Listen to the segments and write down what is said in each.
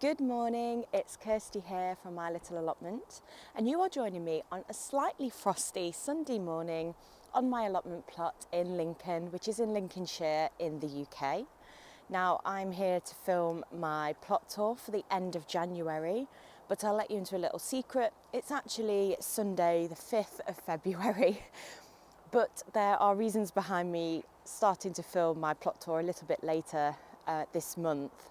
Good morning, it's Kirsty here from my little allotment, and you are joining me on a slightly frosty Sunday morning on my allotment plot in Lincoln, which is in Lincolnshire in the UK. Now I'm here to film my plot tour for the end of January, but I'll let you into a little secret. It's actually Sunday the 5th of February, but there are reasons behind me starting to film my plot tour a little bit later this month,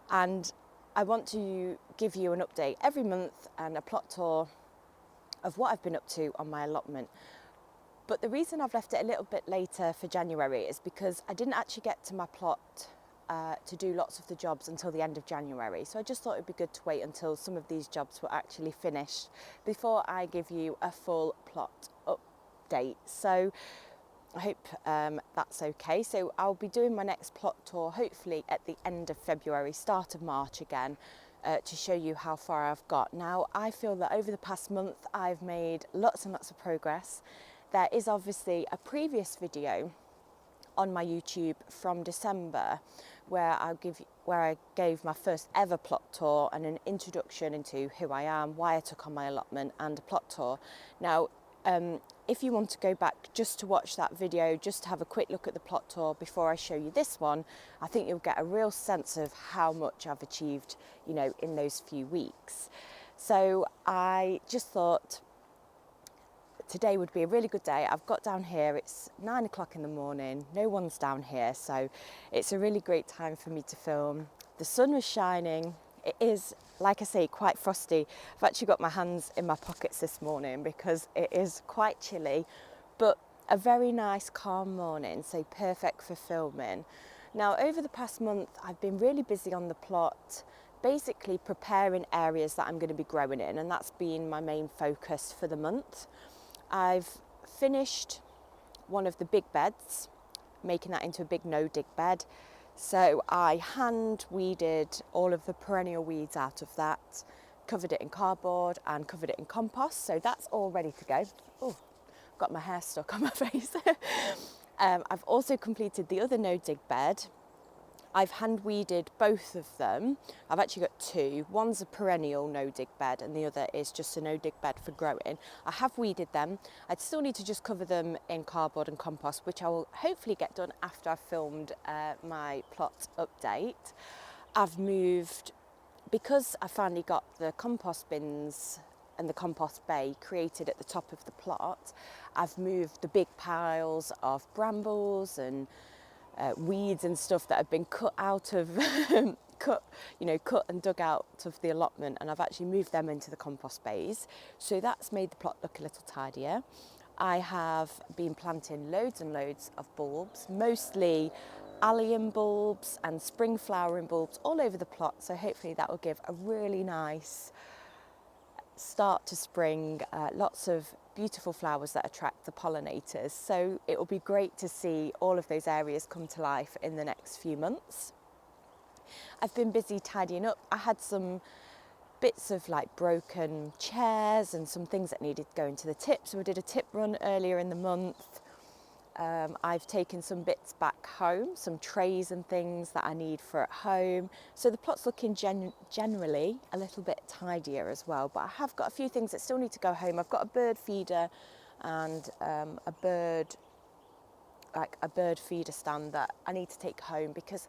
and I want to give you an update every month and a plot tour of what I've been up to on my allotment. But the reason I've left it a little bit later for January is because I didn't actually get to my plot to do lots of the jobs until the end of January. So I just thought it'd be good to wait until some of these jobs were actually finished before I give you a full plot update. So I hope that's okay. So I'll be doing my next plot tour hopefully at the end of February, start of March again, to show you how far I've got. Now I feel that over the past month I've made lots and lots of progress. There is obviously a previous video on my YouTube from December where I gave my first ever plot tour and an introduction into who I am, why I took on my allotment, and a plot tour. Now if you want to go back just to watch that video, just to have a quick look at the plot tour before I show you this one, I think you'll get a real sense of how much I've achieved, you know, in those few weeks. So I just thought today would be a really good day. I've got down here, it's 9 o'clock in the morning, no one's down here, so it's a really great time for me to film. The sun was shining. It is, like I say, quite frosty. I've actually got my hands in my pockets this morning because it is quite chilly, but a very nice calm morning, so perfect for filming. Now over the past month I've been really busy on the plot, basically preparing areas that I'm going to be growing in, and that's been my main focus for the month. I've finished one of the big beds, making that into a big no-dig bed. So I hand weeded all of the perennial weeds out of that, covered it in cardboard and covered it in compost. So that's all ready to go. Oh, got my hair stuck on my face. I've also completed the other no-dig bed. I've hand weeded both of them. I've actually got two. One's a perennial no-dig bed and the other is just a no-dig bed for growing. I have weeded them. I'd still need to just cover them in cardboard and compost, which I will hopefully get done after I've filmed my plot update. I've moved, because I finally got the compost bins and the compost bay created at the top of the plot, I've moved the big piles of brambles and weeds and stuff that have been cut out of cut and dug out of the allotment, and I've actually moved them into the compost bays, so that's made the plot look a little tidier. I have been planting loads and loads of bulbs, mostly allium bulbs and spring flowering bulbs all over the plot, so hopefully that will give a really nice start to spring, lots of beautiful flowers that attract the pollinators. So it will be great to see all of those areas come to life in the next few months. I've been busy tidying up. I had some bits of like broken chairs and some things that needed going to the tip, so I did a tip run earlier in the month. I've taken some bits back home, some trays and things that I need for at home. So the plot's looking generally a little bit tidier as well, but I have got a few things that still need to go home. I've got a bird feeder and a bird feeder stand that I need to take home because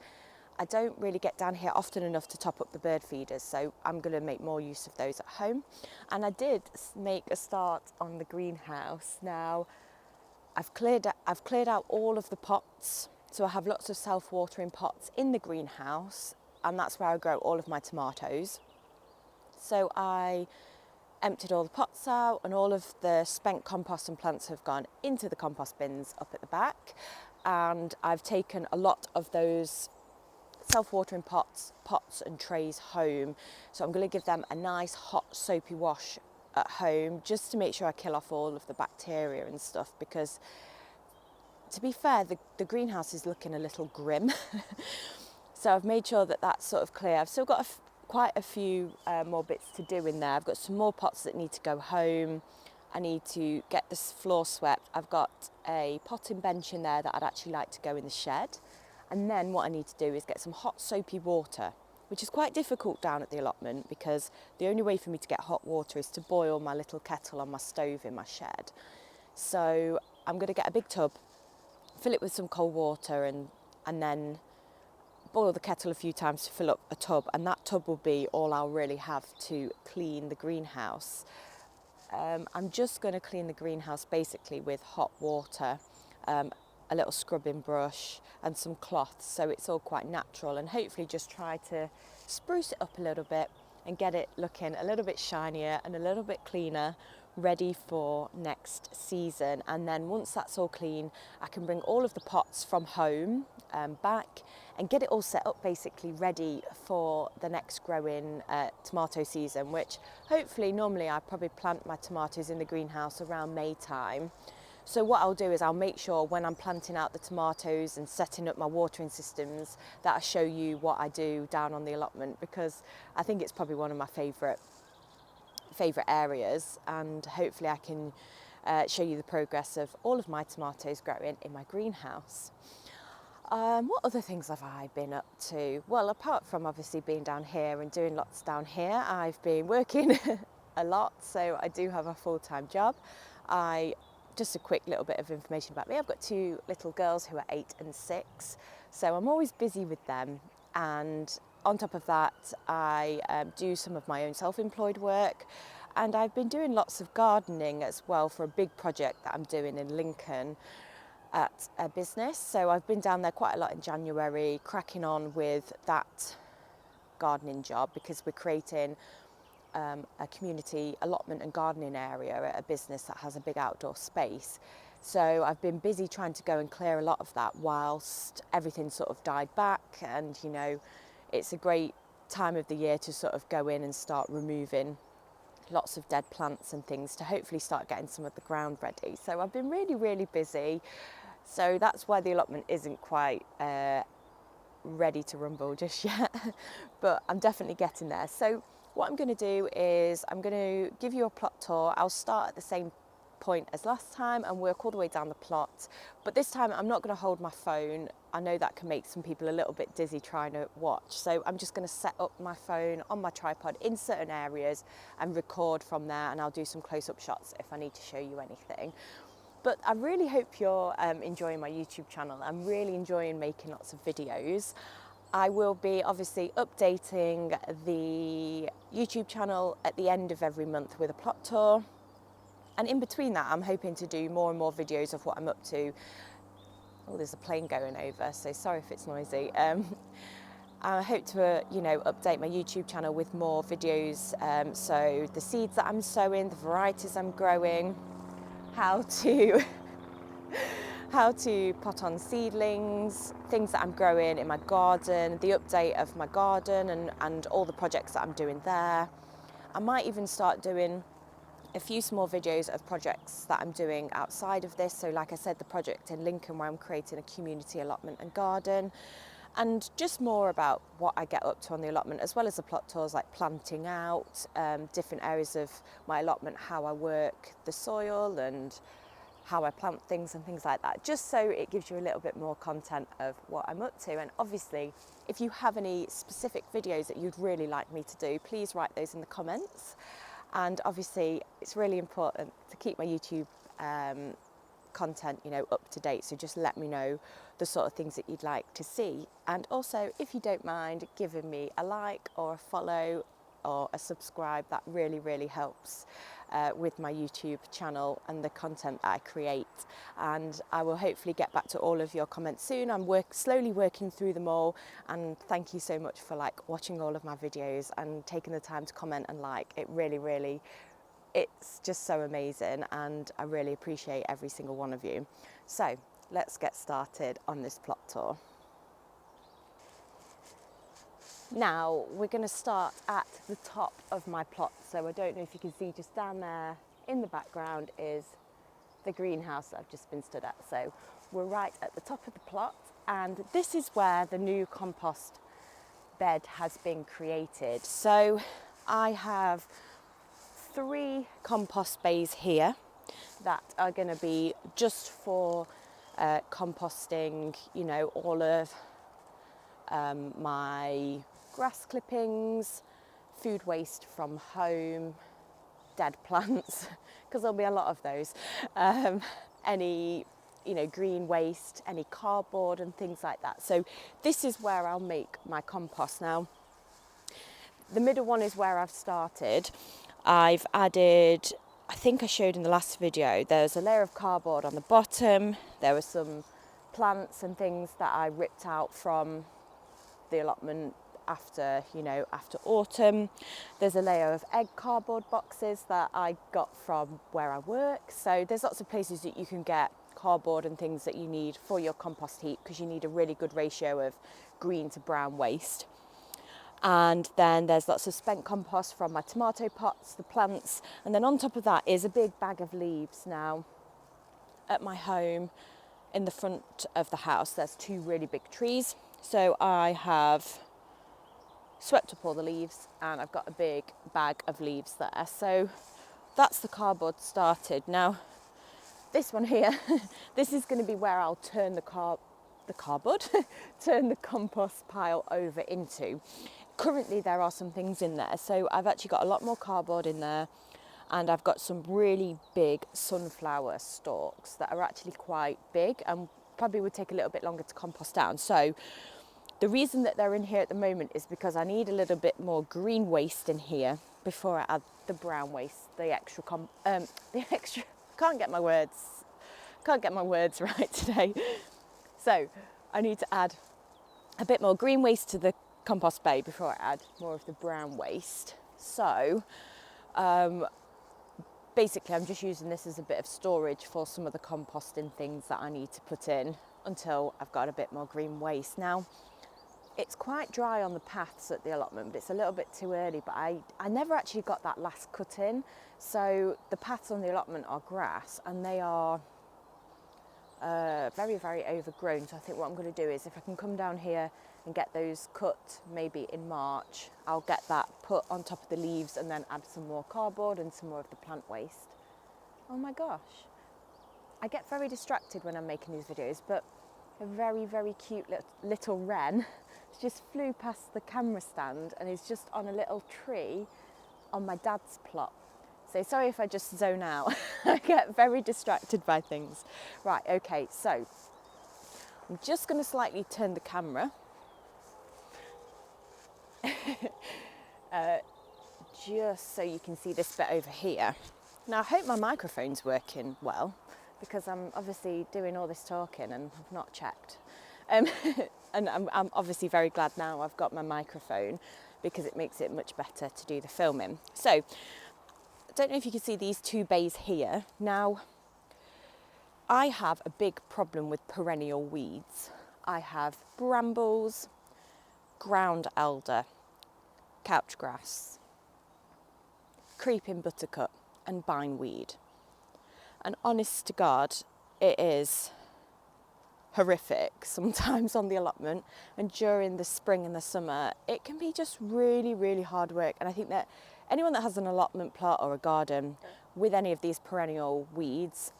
I don't really get down here often enough to top up the bird feeders, so I'm going to make more use of those at home. And I did make a start on the greenhouse. Now I've cleared out all of the pots, so I have lots of self-watering pots in the greenhouse, and that's where I grow all of my tomatoes. So I emptied all the pots out, and all of the spent compost and plants have gone into the compost bins up at the back, and I've taken a lot of those self-watering pots and trays home, so I'm going to give them a nice hot soapy wash at home just to make sure I kill off all of the bacteria and stuff, because to be fair, the greenhouse is looking a little grim. So I've made sure that that's sort of clear. I've still got quite a few more bits to do in there. I've got some more pots that need to go home. I need to get this floor swept. I've got a potting bench in there that I'd actually like to go in the shed. And then what I need to do is get some hot soapy water which is quite difficult down at the allotment because the only way for me to get hot water is to boil my little kettle on my stove in my shed. So I'm going to get a big tub, fill it with some cold water and then boil the kettle a few times to fill up a tub, and that tub will be all I'll really have to clean the greenhouse. I'm just going to clean the greenhouse basically with hot water, a little scrubbing brush and some cloth, so it's all quite natural, and hopefully just try to spruce it up a little bit and get it looking a little bit shinier and a little bit cleaner, ready for next season. And then once that's all clean, I can bring all of the pots from home back and get it all set up basically ready for the next growing tomato season, which hopefully normally I probably plant my tomatoes in the greenhouse around May time. So what I'll do is I'll make sure when I'm planting out the tomatoes and setting up my watering systems that I show you what I do down on the allotment, because I think it's probably one of my favourite areas, and hopefully I can show you the progress of all of my tomatoes growing in my greenhouse. What other things have I been up to? Well, apart from obviously being down here and doing lots down here, I've been working a lot, so I do have a full-time job. Just a quick little bit of information about me. I've got 2 little girls who are 8 and 6, so I'm always busy with them. And on top of that, I do some of my own self-employed work, and I've been doing lots of gardening as well for a big project that I'm doing in Lincoln at a business. So I've been down there quite a lot in January, cracking on with that gardening job, because we're creating a community allotment and gardening area at a business that has a big outdoor space. So I've been busy trying to go and clear a lot of that whilst everything sort of died back, and you know, it's a great time of the year to sort of go in and start removing lots of dead plants and things to hopefully start getting some of the ground ready. So I've been really busy, so that's why the allotment isn't quite ready to rumble just yet, but I'm definitely getting there. So what I'm going to do is I'm going to give you a plot tour. I'll start at the same point as last time and work all the way down the plot, but this time I'm not going to hold my phone. I know that can make some people a little bit dizzy trying to watch, so I'm just going to set up my phone on my tripod in certain areas and record from there, and I'll do some close-up shots if I need to show you anything. But I really hope you're enjoying my YouTube channel. I'm really enjoying making lots of videos. I will be obviously updating the YouTube channel at the end of every month with a plot tour. And in between that, I'm hoping to do more and more videos of what I'm up to. Oh, there's a plane going over, so sorry if it's noisy. I hope to, update my YouTube channel with more videos. So the seeds that I'm sowing, the varieties I'm growing, how to pot on seedlings, things that I'm growing in my garden, the update of my garden and all the projects that I'm doing there. I might even start doing a few small videos of projects that I'm doing outside of this. So like I said, the project in Lincoln where I'm creating a community allotment and garden, and just more about what I get up to on the allotment, as well as the plot tours like planting out, different areas of my allotment, how I work the soil and how I plant things and things like that, just so it gives you a little bit more content of what I'm up to. And obviously, if you have any specific videos that you'd really like me to do, please write those in the comments. And obviously, it's really important to keep my YouTube content, up to date. So just let me know the sort of things that you'd like to see. And also, if you don't mind giving me a like or a follow or a subscribe, that really helps with my YouTube channel and the content that I create. And I will hopefully get back to all of your comments soon. I'm slowly working through them all, and thank you so much for watching all of my videos and taking the time to comment and like. It really, it's just so amazing, and I really appreciate every single one of you. So let's get started on this plot tour. Now we're going to start at the top of my plot. So I don't know if you can see, just down there in the background is the greenhouse that I've just been stood at. So we're right at the top of the plot, and this is where the new compost bed has been created. So I have 3 compost bays here that are going to be just for composting, all of my grass clippings, food waste from home, dead plants, because there'll be a lot of those, any green waste, any cardboard and things like that. So this is where I'll make my compost. Now the middle one is where I've started. I've added, I think I showed in the last video, there's a layer of cardboard on the bottom. There were some plants and things that I ripped out from the allotment after autumn. There's a layer of egg cardboard boxes that I got from where I work. So there's lots of places that you can get cardboard and things that you need for your compost heap, because you need a really good ratio of green to brown waste. And then there's lots of spent compost from my tomato pots, the plants, and then on top of that is a big bag of leaves. Now at my home in the front of the house there's 2 really big trees, so I have swept up all the leaves and I've got a big bag of leaves there. So that's the cardboard started. Now this one here, this is going to be where I'll turn the cardboard, turn the compost pile over into. Currently there are some things in there, so I've actually got a lot more cardboard in there, and I've got some really big sunflower stalks that are actually quite big and probably would take a little bit longer to compost down. So the reason that they're in here at the moment is because I need a little bit more green waste in here before I add the brown waste, the extra, can't get my words right today. So I need to add a bit more green waste to the compost bay before I add more of the brown waste. So basically I'm just using this as a bit of storage for some of the composting things that I need to put in until I've got a bit more green waste. Now it's quite dry on the paths at the allotment, but it's a little bit too early, but I never actually got that last cut in. So the paths on the allotment are grass and they are very, very overgrown. So I think what I'm going to do is, if I can come down here and get those cut maybe in March, I'll get that put on top of the leaves and then add some more cardboard and some more of the plant waste. Oh my gosh, I get very distracted when I'm making these videos, but a very, very cute little wren just flew past the camera stand and is just on a little tree on my dad's plot. So sorry if I just zone out. I get very distracted by things. Right, okay, so I'm just going to slightly turn the camera just so you can see this bit over here. Now I hope my microphone's working well, because I'm obviously doing all this talking and I've not checked. And I'm obviously very glad now I've got my microphone, because it makes it much better to do the filming. So I don't know if you can see these 2 bays here. Now I have a big problem with perennial weeds. I have brambles, ground elder, couch grass, creeping buttercup and bindweed. And honest to God, it is horrific sometimes on the allotment, and during the spring and the summer it can be just really, really hard work. And I think that anyone that has an allotment plot or a garden with any of these perennial weeds,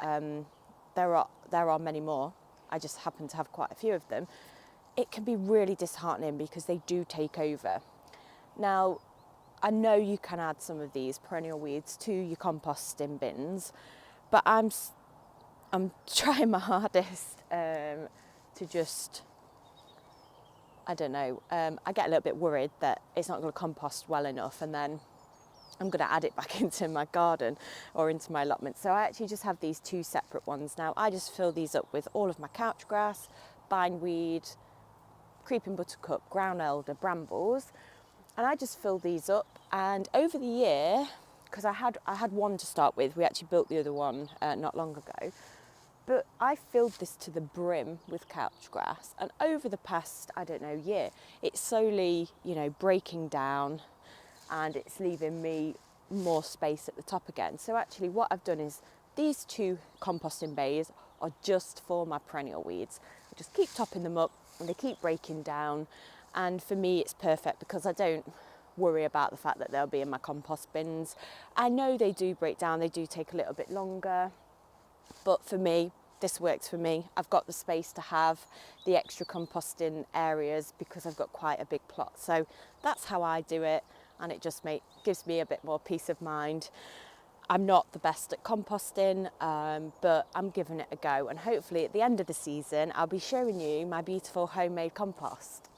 there are many more, I just happen to have quite a few of them, it can be really disheartening because they do take over. Now I know you can add some of these perennial weeds to your composting bins, but I'm trying my hardest to just, I don't know, I get a little bit worried that it's not going to compost well enough, and then I'm going to add it back into my garden or into my allotment. So I actually just have these 2 separate ones now. I just fill these up with all of my couch grass, bindweed, creeping buttercup, ground elder, brambles, and I just fill these up. And over the year, because I had one to start with, we actually built the other one not long ago, but I filled this to the brim with couch grass, and over the past, I don't know, year, it's slowly, breaking down, and it's leaving me more space at the top again. So actually what I've done is, these 2 composting bays are just for my perennial weeds. I just keep topping them up and they keep breaking down, and for me it's perfect because I don't worry about the fact that they'll be in my compost bins. I know they do break down, they do take a little bit longer, but for me this works for me. I've got the space to have the extra composting areas because I've got quite a big plot. So that's how I do it, and it just gives me a bit more peace of mind. I'm not the best at composting, but I'm giving it a go, and hopefully at the end of the season I'll be showing you my beautiful homemade compost.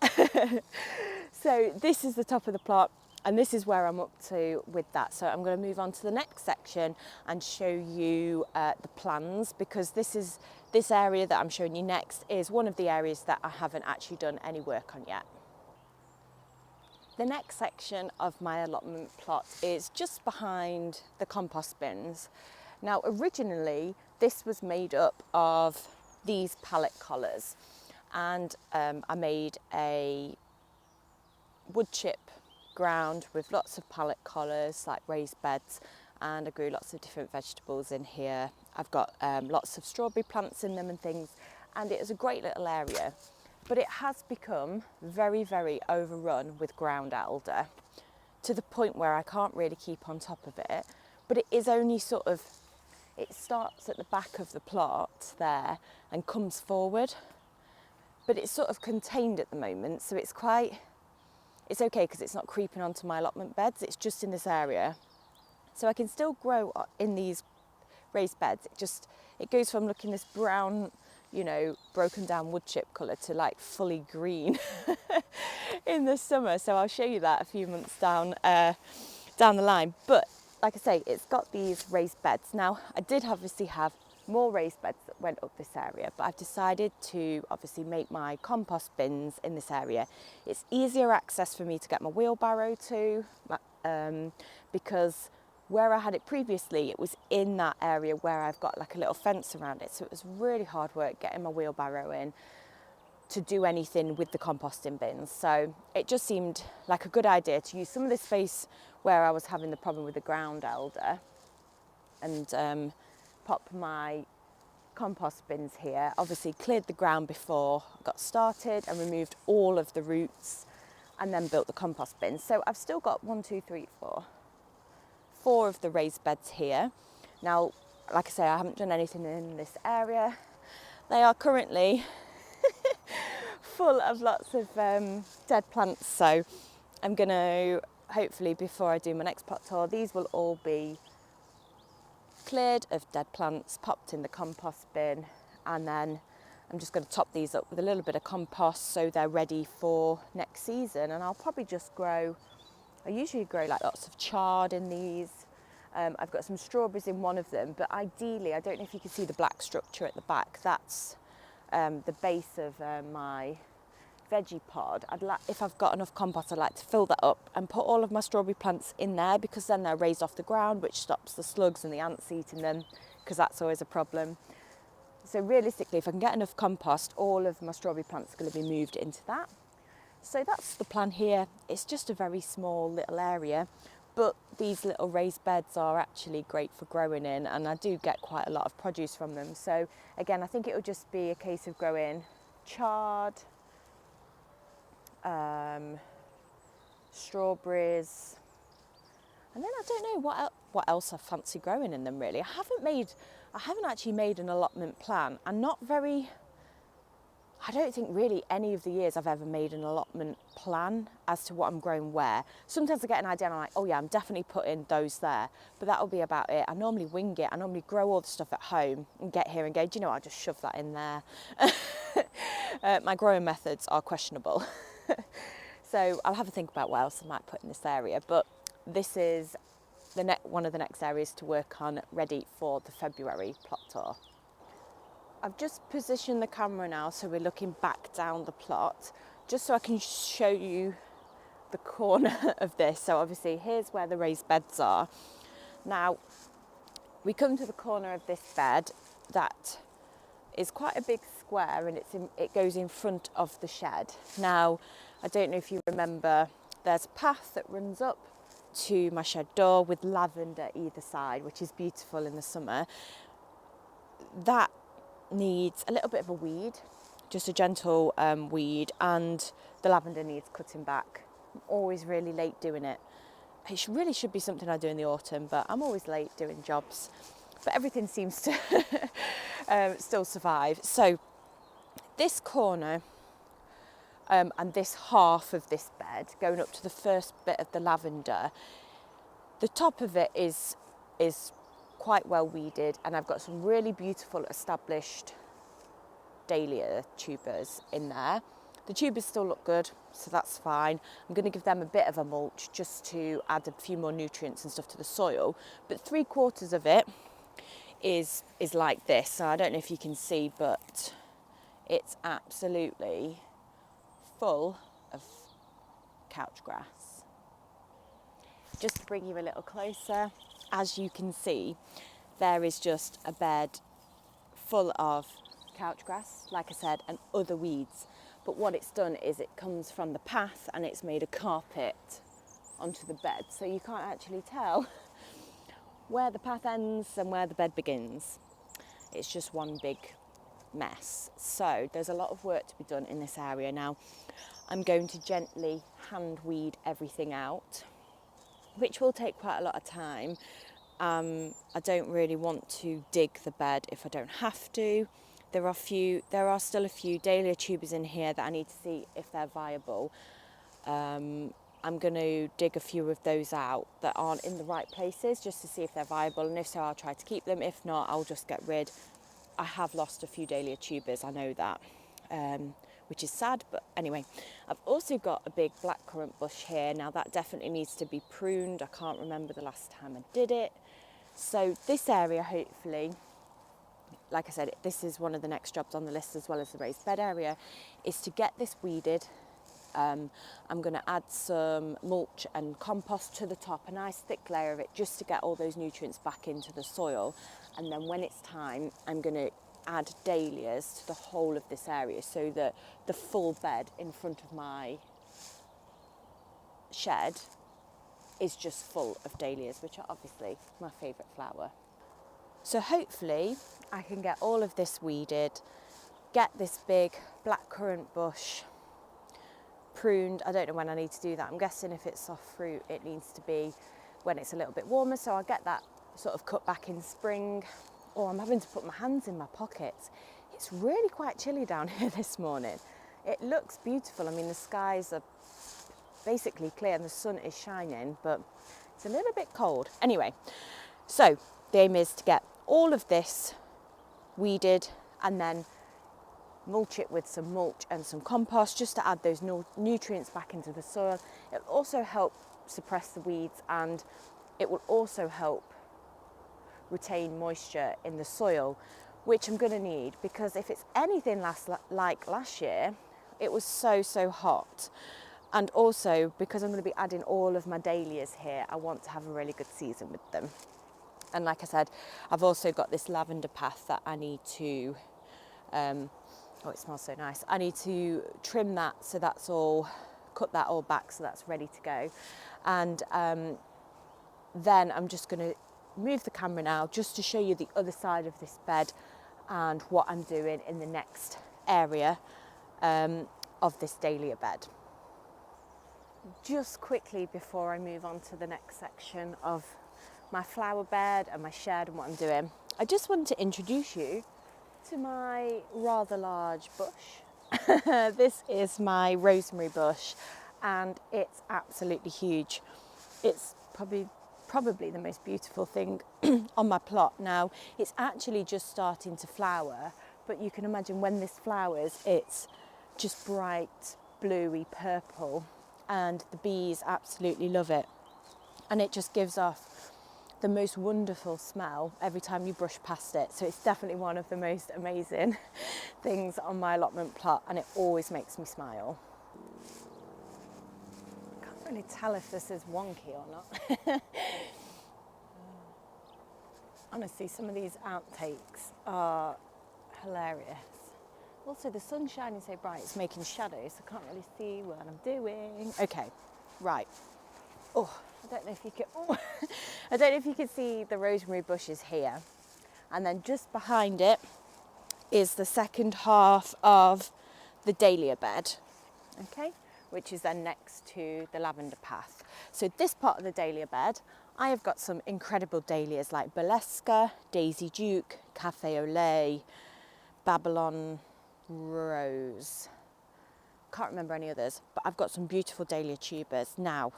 So this is the top of the plot, and this is where I'm up to with that. So I'm going to move on to the next section and show you the plans, because this area that I'm showing you next is one of the areas that I haven't actually done any work on yet. The next section of my allotment plot is just behind the compost bins. Now originally this was made up of these pallet collars, and I made a wood chip ground with lots of pallet collars, like raised beds, and I grew lots of different vegetables in here. I've got lots of strawberry plants in them and things, and it is a great little area. But it has become very, very overrun with ground elder, to the point where I can't really keep on top of it. But it is only it starts at the back of the plot there and comes forward. But it's sort of contained at the moment, so it's okay because it's not creeping onto my allotment beds, it's just in this area. So I can still grow in these raised beds. It goes from looking this brown, broken down wood chip colour to like fully green in the summer. So I'll show you that a few months down the line. But like I say, it's got these raised beds. Now I did obviously have more raised beds that went up this area, but I've decided to obviously make my compost bins in this area. It's easier access for me to get my wheelbarrow to, because where I had it previously, it was in that area where I've got like a little fence around it. So it was really hard work getting my wheelbarrow in to do anything with the composting bins. So it just seemed like a good idea to use some of the space where I was having the problem with the ground elder and pop my compost bins here. Obviously cleared the ground before I got started and removed all of the roots, and then built the compost bin. So I've still got 4 of the raised beds here. Now, like I say, I haven't done anything in this area. They are currently full of lots of dead plants. So I'm going to, hopefully before I do my next pot tour, these will all be cleared of dead plants, popped in the compost bin, and then I'm just going to top these up with a little bit of compost so they're ready for next season. And I'll probably just I usually grow like lots of chard in these. I've got some strawberries in one of them, but ideally, I don't know if you can see the black structure at the back, that's the base of my veggie pod. If I've got enough compost, I'd like to fill that up and put all of my strawberry plants in there, because then they're raised off the ground, which stops the slugs and the ants eating them, because that's always a problem. So realistically, if I can get enough compost, all of my strawberry plants are going to be moved into that. So that's the plan here. It's just a very small little area, but these little raised beds are actually great for growing in, and I do get quite a lot of produce from them. So again, I think it will just be a case of growing chard, strawberries, and then I don't know what else I fancy growing in them really. I haven't actually made an allotment plan, and I don't think really any of the years I've ever made an allotment plan as to what I'm growing where. Sometimes I get an idea and I'm like, oh yeah, I'm definitely putting those there, but that'll be about it. I normally wing it. I normally grow all the stuff at home and get here and go, do you know what, I'll just shove that in there. My growing methods are questionable. So I'll have a think about what else I might put in this area, but this is one of the next areas to work on, ready for the February plot tour. I've just positioned the camera now so we're looking back down the plot, just so I can show you the corner of this. So obviously here's where the raised beds are. Now we come to the corner of this bed that is quite a big square, and it goes in front of the shed. Now I don't know if you remember, there's a path that runs up to my shed door with lavender either side, which is beautiful in the summer. That needs a little bit of a weed, just a gentle weed, and the lavender needs cutting back. I'm always really late doing it. It really should be something I do in the autumn, but I'm always late doing jobs. But everything seems to still survive. So this corner and this half of this bed, going up to the first bit of the lavender, the top of it is quite well weeded, and I've got some really beautiful established Dahlia tubers in there. The tubers still look good, so that's fine. I'm going to give them a bit of a mulch just to add a few more nutrients and stuff to the soil. But 3/4 of it is like this. So I don't know if you can see, but it's absolutely full of couch grass. Just to bring you a little closer, as you can see, there is just a bed full of couch grass, like I said, and other weeds. But what it's done is it comes from the path and it's made a carpet onto the bed, so you can't actually tell where the path ends and where the bed begins. It's just one big mess. So there's a lot of work to be done in this area. Now I'm going to gently hand weed everything out, which will take quite a lot of time. I don't really want to dig the bed if I don't have to. There are still a few Dahlia tubers in here that I need to see if they're viable. I'm going to dig a few of those out that aren't in the right places just to see if they're viable, and if so I'll try to keep them. If not, I'll just get rid. I have lost a few Dahlia tubers, I know that, which is sad, but anyway. I've also got a big blackcurrant bush here. Now that definitely needs to be pruned. I can't remember the last time I did it. So this area, hopefully, like I said, this is one of the next jobs on the list, as well as the raised bed area, is to get this weeded. I'm going to add some mulch and compost to the top, a nice thick layer of it, just to get all those nutrients back into the soil. And then when it's time, I'm going to add dahlias to the whole of this area, so that the full bed in front of my shed is just full of dahlias, which are obviously my favourite flower. So hopefully I can get all of this weeded, get this big blackcurrant bush pruned. I don't know when I need to do that. I'm guessing if it's soft fruit, it needs to be when it's a little bit warmer, so I'll get that sort of cut back in spring. Oh, I'm having to put my hands in my pockets. It's really quite chilly down here this morning. It looks beautiful. I mean, the skies are basically clear and the sun is shining, but it's a little bit cold. Anyway, so the aim is to get all of this weeded and then mulch it with some mulch and some compost, just to add those nutrients back into the soil. It'll also help suppress the weeds, and it will also help retain moisture in the soil, which I'm going to need, because if it's anything like last year, it was so hot. And also because I'm going to be adding all of my dahlias here, I want to have a really good season with them. And like I said, I've also got this lavender path that I need to oh, it smells so nice. I need to trim that, so that's all, cut that all back so that's ready to go. And then I'm just going to move the camera now just to show you the other side of this bed and what I'm doing in the next area of this Dahlia bed. Just quickly before I move on to the next section of my flower bed and my shed and what I'm doing, I just wanted to introduce you to my rather large bush. This is my rosemary bush, and it's absolutely huge. It's probably the most beautiful thing on my plot. Now, it's actually just starting to flower, but you can imagine when this flowers, it's just bright bluey purple, and the bees absolutely love it, and it just gives off the most wonderful smell every time you brush past it. So it's definitely one of the most amazing things on my allotment plot, and it always makes me smile. I can't really tell if this is wonky or not. Honestly, some of these outtakes are hilarious. Also, the sun's shining so bright, it's making shadows, so I can't really see what I'm doing. Okay, right. Oh, I don't know if you can. Oh, I don't know if you can see the rosemary bushes here, and then just behind it is the second half of the Dahlia bed. Okay, which is then next to the lavender path. So this part of the Dahlia bed, I have got some incredible dahlias like Burlesca, Daisy Duke, Cafe au Lait, Babylon Rose. Can't remember any others, but I've got some beautiful dahlia tubers. Now,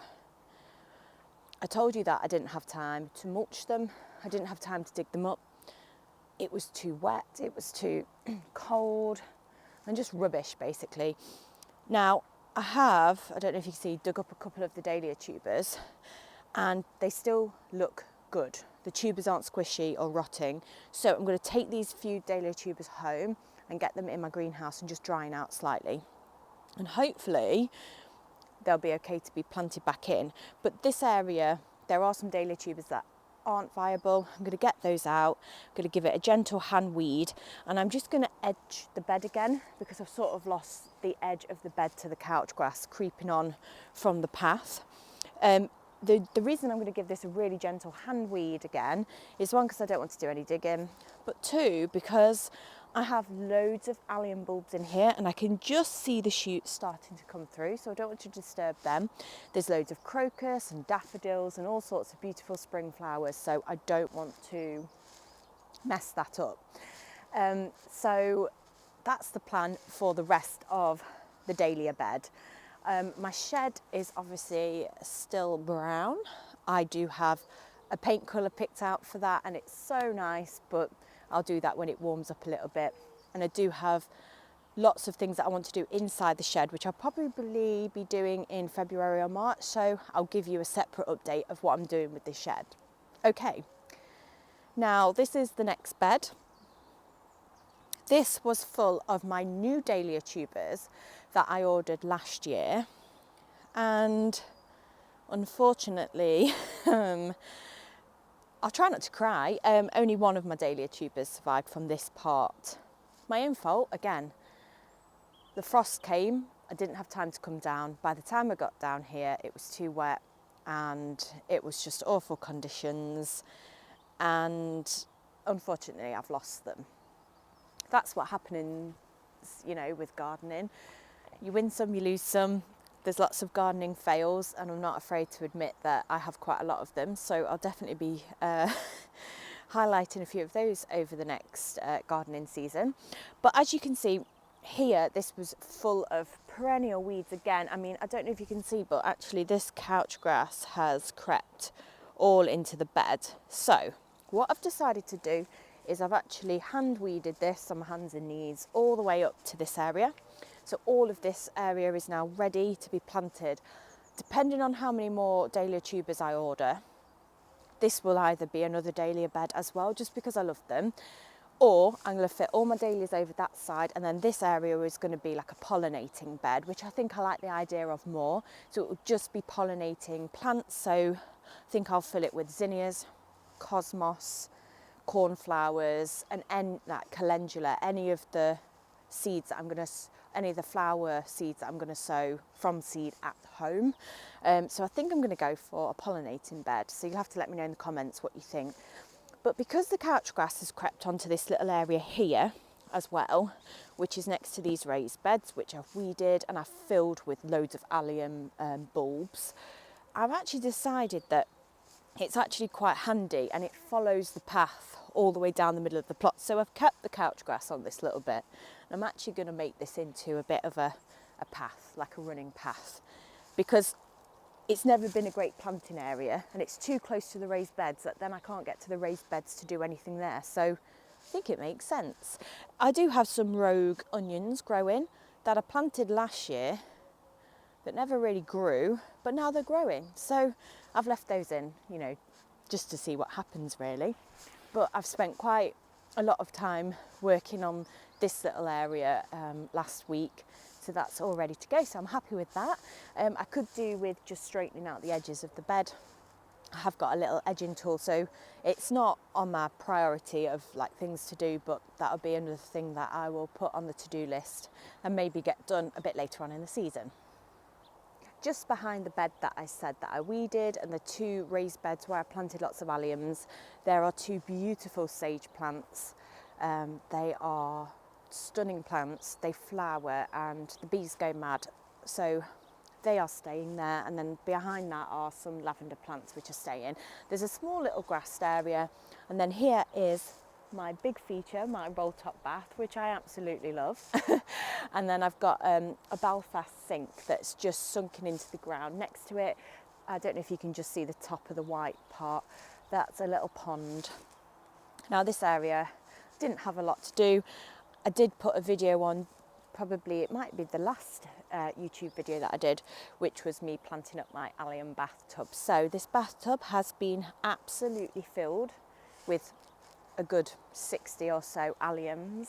I told you that I didn't have time to mulch them. I didn't have time to dig them up. It was too wet, it was too cold, and just rubbish basically. Now, I don't know if you can see, dug up a couple of the dahlia tubers and they still look good. The tubers aren't squishy or rotting. So I'm going to take these few dahlia tubers home and get them in my greenhouse and just drying out slightly. And hopefully they'll be okay to be planted back in. But this area, there are some dahlia tubers that aren't viable. I'm going to get those out. I'm going to give it a gentle hand weed, and I'm just going to edge the bed again because I've sort of lost the edge of the bed to the couch grass creeping on from the path. The reason I'm going to give this a really gentle hand weed again is one, because I don't want to do any digging, but two, because I have loads of allium bulbs in here and I can just see the shoots starting to come through, so I don't want to disturb them. There's loads of crocus and daffodils and all sorts of beautiful spring flowers, so I don't want to mess that up. So that's the plan for the rest of the dahlia bed. My shed is obviously still brown. I do have a paint colour picked out for that and it's so nice, but I'll do that when it warms up a little bit. And I do have lots of things that I want to do inside the shed, which I'll probably be doing in February or March. So I'll give you a separate update of what I'm doing with this shed. Okay, now this is the next bed. This was full of my new dahlia tubers that I ordered last year. And unfortunately, I'll try not to cry, only one of my dahlia tubers survived from this part. My own fault, again. The frost came, I didn't have time to come down. By the time I got down here, it was too wet and it was just awful conditions. And unfortunately, I've lost them. That's what happens, with gardening. You win some, you lose some. There's lots of gardening fails, and I'm not afraid to admit that I have quite a lot of them. So I'll definitely be highlighting a few of those over the next gardening season. But as you can see here, this was full of perennial weeds again. I mean, I don't know if you can see, but actually this couch grass has crept all into the bed. So what I've decided to do is I've actually hand weeded this on my hands and knees all the way up to this area. So all of this area is now ready to be planted. Depending on how many more dahlia tubers I order, this will either be another dahlia bed as well, just because I love them, or I'm going to fit all my dahlias over that side, and then this area is going to be like a pollinating bed, which I think I like the idea of more. So it will just be pollinating plants. So I think I'll fill it with zinnias, cosmos, cornflowers, and like calendula, any of the seeds that any of the flower seeds that I'm going to sow from seed at home. So I think I'm going to go for a pollinating bed. So you'll have to let me know in the comments what you think. But because the couch grass has crept onto this little area here as well, which is next to these raised beds, which I've weeded and I've filled with loads of allium bulbs, I've actually decided that it's actually quite handy and it follows the path all the way down the middle of the plot. So I've kept the couch grass on this little bit. I'm actually going to make this into a bit of a path, like a running path, because it's never been a great planting area and it's too close to the raised beds that then I can't get to the raised beds to do anything there. So I think it makes sense. I do have some rogue onions growing that I planted last year that never really grew, but now they're growing. So I've left those in, just to see what happens really. But I've spent quite a lot of time working on this little area last week, so that's all ready to go, so I'm happy with that. I could do with just straightening out the edges of the bed. I have got a little edging tool, so it's not on my priority of like things to do, but that'll be another thing that I will put on the to-do list and maybe get done a bit later on in the season. Just behind the bed that I said that I weeded and the two raised beds where I planted lots of alliums, there are two beautiful sage plants. They are stunning plants, they flower and the bees go mad. So they are staying there, and then behind that are some lavender plants which are staying. There's a small little grassed area, and then here is my big feature, my roll top bath, which I absolutely love. And then I've got a Belfast sink that's just sunken into the ground. Next to it, I don't know if you can just see the top of the white part, that's a little pond. Now this area didn't have a lot to do. I did put a video on, probably it might be the last YouTube video that I did, which was me planting up my allium bathtub. So this bathtub has been absolutely filled with a good 60 or so allium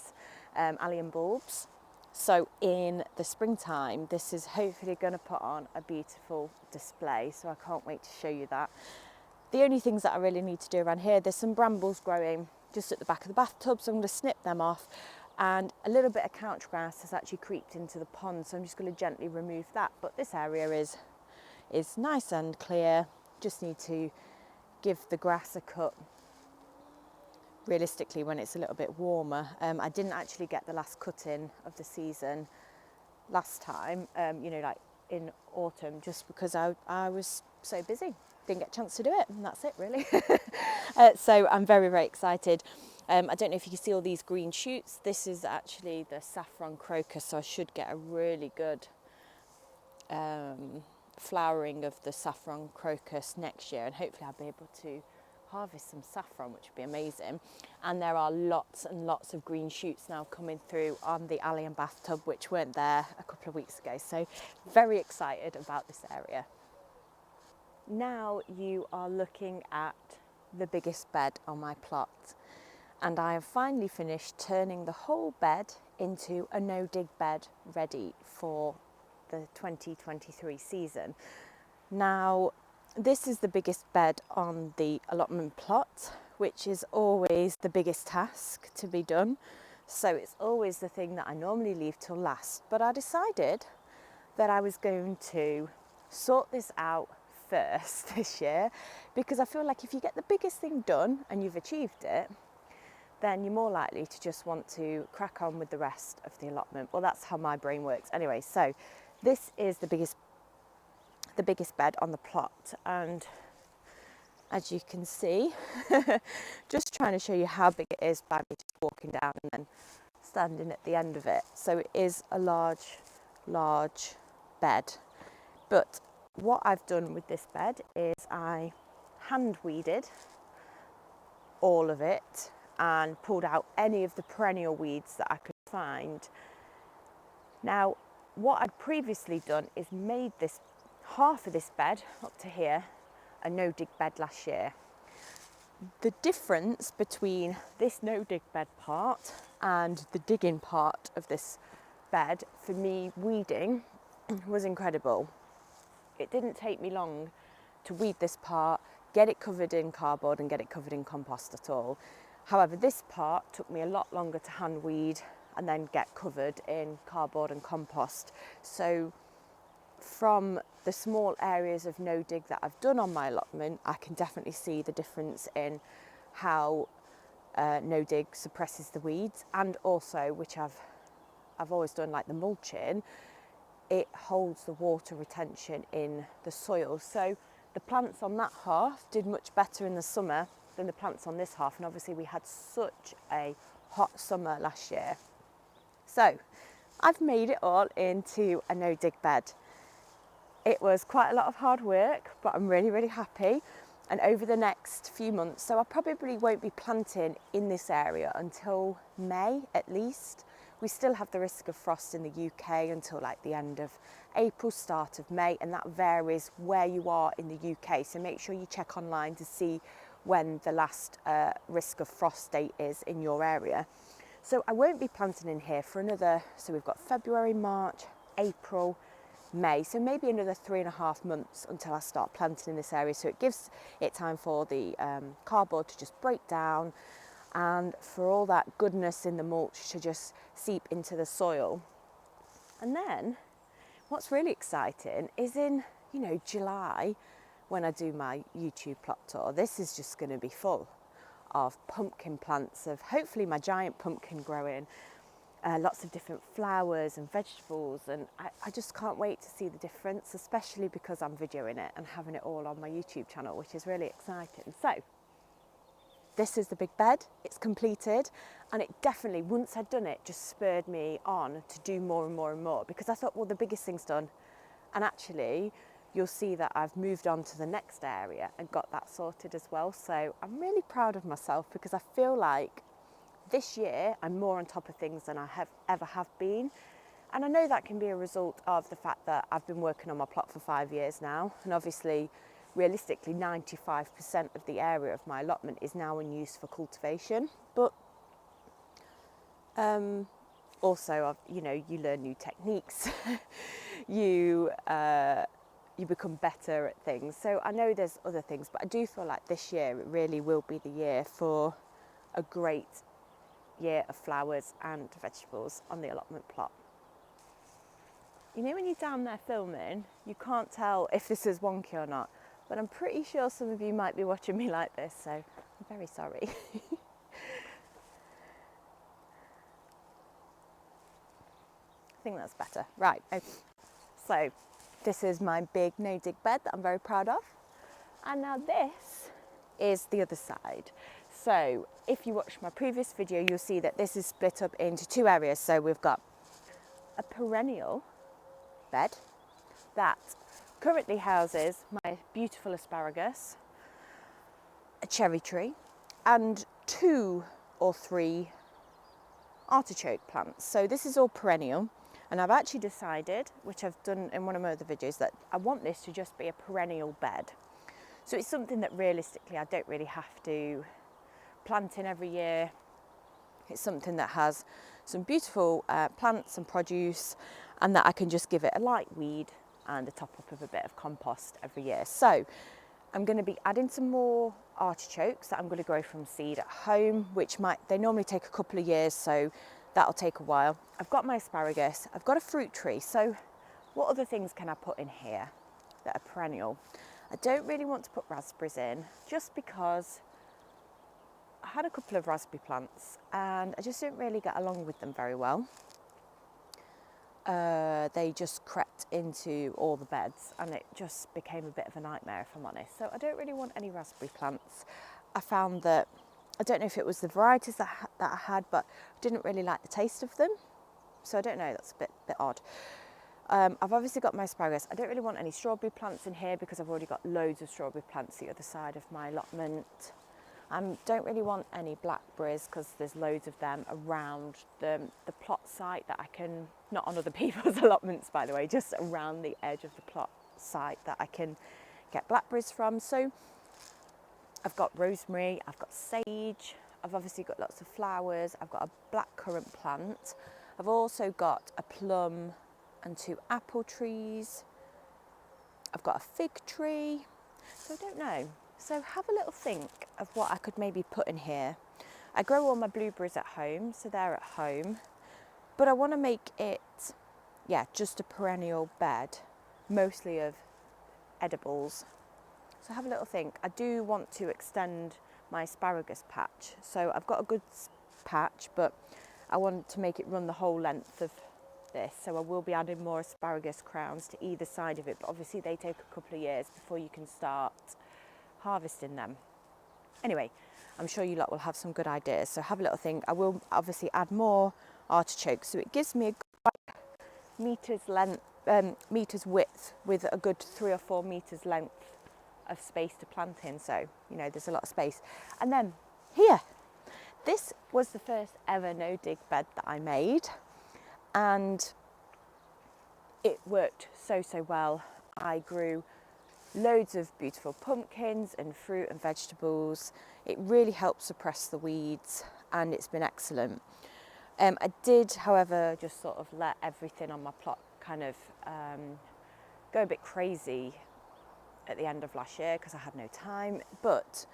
bulbs. So in the springtime, this is hopefully going to put on a beautiful display. So I can't wait to show you that. The only things that I really need to do around here, there's some brambles growing just at the back of the bathtub, so I'm going to snip them off. And a little bit of couch grass has actually creeped into the pond, so I'm just going to gently remove that. But this area is nice and clear. Just need to give the grass a cut realistically when it's a little bit warmer. I didn't actually get the last cutting of the season last time, you know, like in autumn, just because I was so busy, didn't get a chance to do it, and that's it really. So I'm very, very excited. I don't know if you can see all these green shoots. This is actually the saffron crocus, so I should get a really good flowering of the saffron crocus next year, and hopefully I'll be able to harvest some saffron, which would be amazing. And there are lots and lots of green shoots now coming through on the allium bathtub, which weren't there a couple of weeks ago. So very excited about this area. Now you are looking at the biggest bed on my plot, and I have finally finished turning the whole bed into a no-dig bed ready for the 2023 season. Now this is the biggest bed on the allotment plot, which is always the biggest task to be done. So it's always the thing that I normally leave till last. But I decided that I was going to sort this out first this year, because I feel like if you get the biggest thing done and you've achieved it, then you're more likely to just want to crack on with the rest of the allotment. Well, that's how my brain works anyway. So this is the biggest bed on the plot, and as you can see, just trying to show you how big it is by me just walking down and then standing at the end of it. So it is a large bed, but what I've done with this bed is I hand weeded all of it and pulled out any of the perennial weeds that I could find. Now what I'd previously done is made this half of this bed up to here a no-dig bed last year. The difference between this no-dig bed part and the digging part of this bed for me weeding was incredible. It didn't take me long to weed this part, get it covered in cardboard and get it covered in compost at all. However, this part took me a lot longer to hand weed and then get covered in cardboard and compost. So from the small areas of no dig that I've done on my allotment, I can definitely see the difference in how no dig suppresses the weeds, and also, which I've always done, like the mulching, it holds the water retention in the soil. So the plants on that half did much better in the summer than the plants on this half, and obviously we had such a hot summer last year. So I've made it all into a no dig bed. It was quite a lot of hard work, but I'm really, really happy. And over the next few months, so I probably won't be planting in this area until May at least. We still have the risk of frost in the UK until like the end of April, start of May, and that varies where you are in the UK. So make sure you check online to see when the last risk of frost date is in your area. So I won't be planting in here for another, so we've got February, March, April, May, so maybe another 3.5 months until I start planting in this area. So it gives it time for the cardboard to just break down and for all that goodness in the mulch to just seep into the soil. And then what's really exciting is in, you know, July, when I do my YouTube plot tour, this is just going to be full of pumpkin plants, of hopefully my giant pumpkin growing. lots of different flowers and vegetables, and I just can't wait to see the difference, especially because I'm videoing it and having it all on my YouTube channel, which is really exciting. So this is the big bed, it's completed, and it definitely, once I'd done it, just spurred me on to do more and more and more, because I thought, well, the biggest thing's done, and actually you'll see that I've moved on to the next area and got that sorted as well. So I'm really proud of myself, because I feel like this year I'm more on top of things than I ever have been. And I know that can be a result of the fact that I've been working on my plot for 5 years now, and obviously realistically 95% of the area of my allotment is now in use for cultivation. But also, you know, you learn new techniques, you become better at things. So I know there's other things, but I do feel like this year it really will be the year for a great year of flowers and vegetables on the allotment plot. You know, when you're down there filming, you can't tell if this is wonky or not, but I'm pretty sure some of you might be watching me like this, so I'm very sorry. I think that's better. Right, okay. So this is my big no-dig bed that I'm very proud of. And now this is the other side. So if you watched my previous video, you'll see that this is split up into two areas. So we've got a perennial bed that currently houses my beautiful asparagus, a cherry tree, and 2 or 3 artichoke plants. So this is all perennial, and I've actually decided, which I've done in one of my other videos, that I want this to just be a perennial bed. So it's something that realistically I don't really have to plant in every year. It's something that has some beautiful plants and produce, and that I can just give it a light weed and a top up of a bit of compost every year. So I'm going to be adding some more artichokes that I'm going to grow from seed at home, which they normally take a couple of years, so that'll take a while. I've got my asparagus, I've got a fruit tree. So what other things can I put in here that are perennial? I don't really want to put raspberries in, just because I had a couple of raspberry plants and I just didn't really get along with them very well. They just crept into all the beds and it just became a bit of a nightmare, if I'm honest. So I don't really want any raspberry plants. I found that, I don't know if it was the varieties that I had, but I didn't really like the taste of them. So I don't know, that's a bit odd. I've obviously got my asparagus. I don't really want any strawberry plants in here because I've already got loads of strawberry plants the other side of my allotment. Don't really want any blackberries because there's loads of them around the plot site that I can, not on other people's allotments by the way, just around the edge of the plot site that I can get blackberries from. So I've got rosemary, I've got sage, I've obviously got lots of flowers, I've got a blackcurrant plant, I've also got a plum and 2 apple trees, I've got a fig tree, so I don't know. So have a little think of what I could maybe put in here. I grow all my blueberries at home, so they're at home, but I want to make it, yeah, just a perennial bed, mostly of edibles. So have a little think. I do want to extend my asparagus patch. So I've got a good patch, but I want to make it run the whole length of this. So I will be adding more asparagus crowns to either side of it, but obviously they take a couple of years before you can start harvesting them. Anyway, I'm sure you lot will have some good ideas. So have a little think. I will obviously add more artichokes. So it gives me a meters width with a good 3 or 4 meters length of space to plant in, so you know there's a lot of space. And then here, this was the first ever no-dig bed that I made, and it worked so well. I grew loads of beautiful pumpkins and fruit and vegetables. It really helped suppress the weeds and it's been excellent. I did, however, just sort of let everything on my plot kind of go a bit crazy at the end of last year because I had no time. But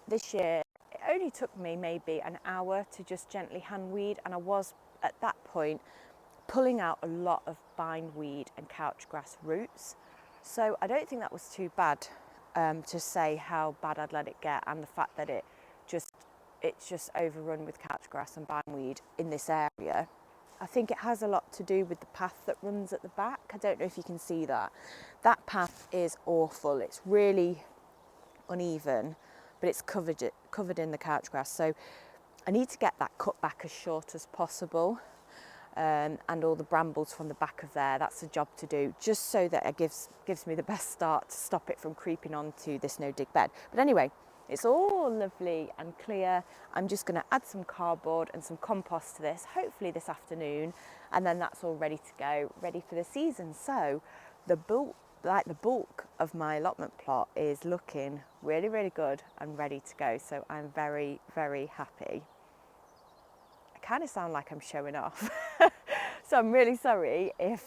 this year it only took me maybe an hour to just gently hand weed, and I was at that point pulling out a lot of bindweed and couch grass roots. So I don't think that was too bad, to say how bad I'd let it get, and the fact that it just it's just overrun with couch grass and bindweed in this area. I think it has a lot to do with the path that runs at the back. I don't know if you can see that. That path is awful. It's really uneven, but it's covered in the couch grass. So I need to get that cut back as short as possible, and all the brambles from the back of there. That's a job to do, just so that it gives me the best start to stop it from creeping onto this no-dig bed. But anyway, it's all lovely and clear. I'm just going to add some cardboard and some compost to this, hopefully this afternoon, and then that's all ready to go, ready for the season. So the bulk of my allotment plot is looking really, really good and ready to go. So I'm very, very happy. I kind of sound like I'm showing off. So I'm really sorry if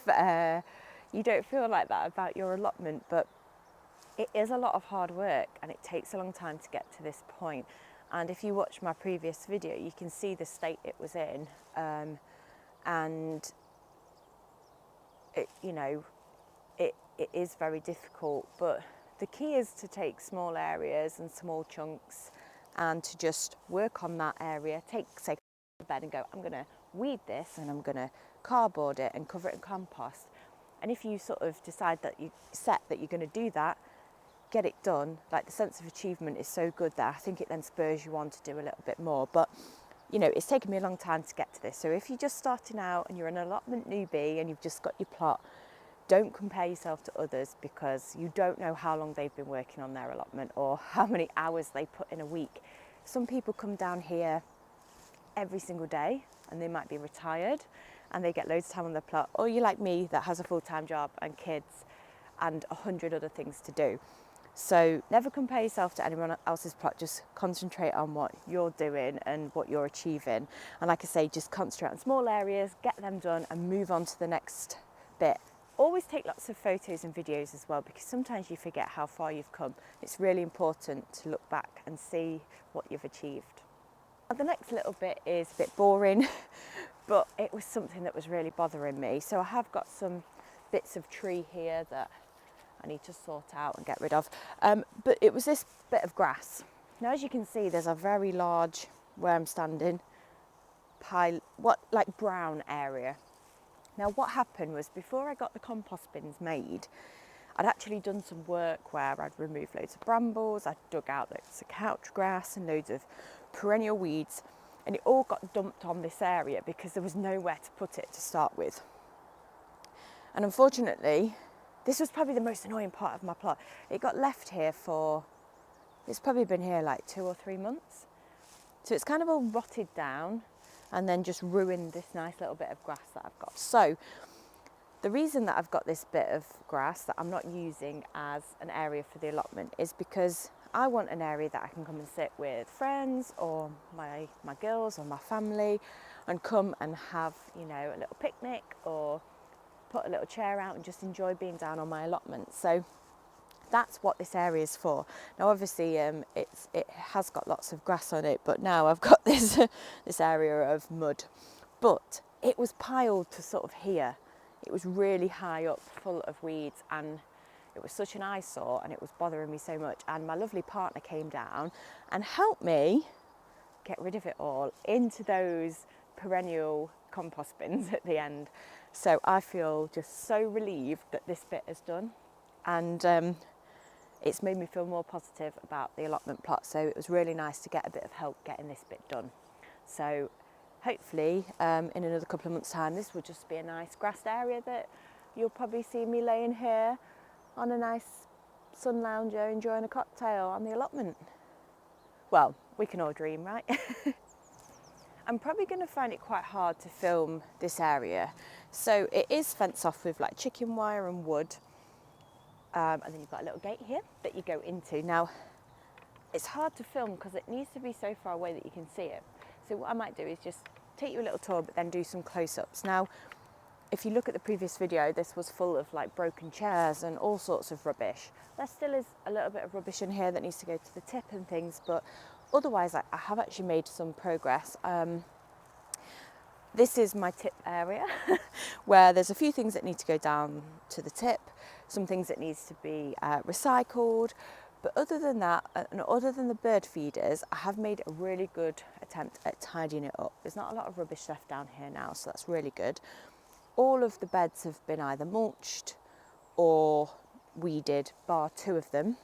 you don't feel like that about your allotment, but it is a lot of hard work and it takes a long time to get to this point. And if you watch my previous video, you can see the state it was in, and it, you know, it is very difficult. But the key is to take small areas and small chunks and to just work on that area. Say the bed and go, I'm going to weed this and I'm going to cardboard it and cover it in compost. And if you sort of decide that you're going to do that, get it done, like the sense of achievement is so good there. I think it then spurs you on to do a little bit more. But you know, it's taken me a long time to get to this. So if you're just starting out and you're an allotment newbie and you've just got your plot, don't compare yourself to others, because you don't know how long they've been working on their allotment or how many hours they put in a week. Some people come down here every single day and they might be retired and they get loads of time on their plot, or you're like me that has a full-time job and kids and 100 other things to do. So never compare yourself to anyone else's plot, just concentrate on what you're doing and what you're achieving. And like I say, just concentrate on small areas, get them done and move on to the next bit. Always take lots of photos and videos as well, because sometimes you forget how far you've come. It's really important to look back and see what you've achieved. Now, the next little bit is a bit boring, but it was something that was really bothering me. So I have got some bits of tree here that I need to sort out and get rid of. But it was this bit of grass. Now, as you can see, there's a very large, where I'm standing, brown area. Now, what happened was, before I got the compost bins made, I'd actually done some work where I'd removed loads of brambles, I'd dug out loads of couch grass and loads of perennial weeds, and it all got dumped on this area because there was nowhere to put it to start with. And unfortunately, this was probably the most annoying part of my plot. It got left here it's probably been here like 2 or 3 months. So it's kind of all rotted down and then just ruined this nice little bit of grass that I've got. So the reason that I've got this bit of grass that I'm not using as an area for the allotment is because I want an area that I can come and sit with friends or my girls or my family and come and have, you know, a little picnic or put a little chair out and just enjoy being down on my allotment. So that's what this area is for. Now, obviously, it has got lots of grass on it, but now I've got this area of mud. But it was piled to sort of here. It was really high up, full of weeds, and it was such an eyesore, and it was bothering me so much. And my lovely partner came down and helped me get rid of it all into those perennial compost bins at the end. So I feel just so relieved that this bit is done, and it's made me feel more positive about the allotment plot. So it was really nice to get a bit of help getting this bit done. So hopefully in another couple of months' time, this will just be a nice grassed area that you'll probably see me laying here on a nice sun lounger enjoying a cocktail on the allotment. Well, we can all dream, right? I'm probably going to find it quite hard to film this area. So it is fenced off with like chicken wire and wood. And then you've got a little gate here that you go into. Now, it's hard to film because it needs to be so far away that you can see it. So what I might do is just take you a little tour, but then do some close-ups. Now, if you look at the previous video, this was full of like broken chairs and all sorts of rubbish. There still is a little bit of rubbish in here that needs to go to the tip and things, but otherwise I have actually made some progress. This is my tip area where there's a few things that need to go down to the tip, some things that needs to be recycled, But other than that, and other than the bird feeders, I have made a really good attempt at tidying it up. There's not a lot of rubbish left down here now, so that's really good. All of the beds have been either mulched or weeded, bar 2 of them.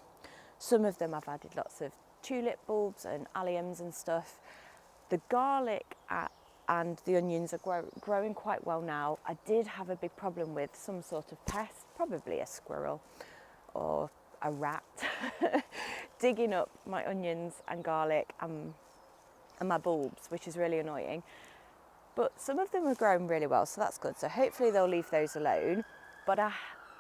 Some of them I've added lots of tulip bulbs and alliums and stuff. The garlic and the onions are growing quite well now. I did have a big problem with some sort of pest, probably a squirrel or a rat, digging up my onions and garlic and my bulbs, which is really annoying. But some of them are growing really well, so that's good. So hopefully they'll leave those alone. But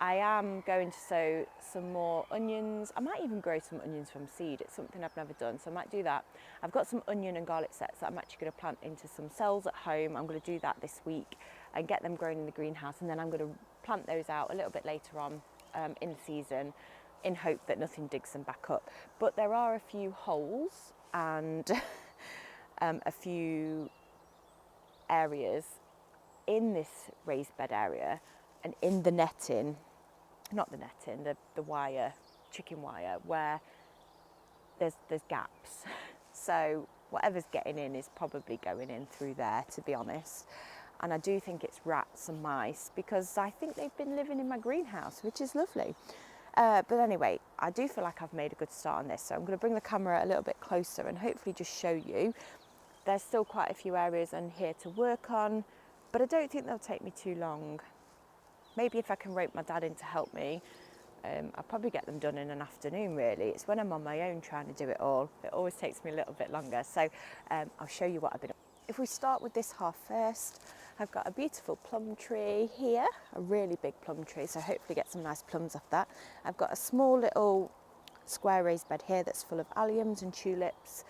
I am going to sow some more onions. I might even grow some onions from seed. It's something I've never done, so I might do that. I've got some onion and garlic sets that I'm actually going to plant into some cells at home. I'm going to do that this week and get them grown in the greenhouse, and then I'm going to plant those out a little bit later on in the season, in hope that nothing digs them back up. But there are a few holes and a few areas in this raised bed area and in the netting, not the netting, the wire, chicken wire, where there's gaps. So whatever's getting in is probably going in through there, to be honest. And I do think it's rats and mice, because I think they've been living in my greenhouse, which is lovely. But anyway, I do feel like I've made a good start on this, so I'm going to bring the camera a little bit closer and hopefully just show you. There's still quite a few areas in here to work on, but I don't think they'll take me too long. Maybe if I can rope my dad in to help me, I'll probably get them done in an afternoon really. It's when I'm on my own trying to do it all, it always takes me a little bit longer. So I'll show you what I've been up. If we start with this half first, I've got a beautiful plum tree here, a really big plum tree, so hopefully get some nice plums off that. I've got a small little square raised bed here that's full of alliums and tulips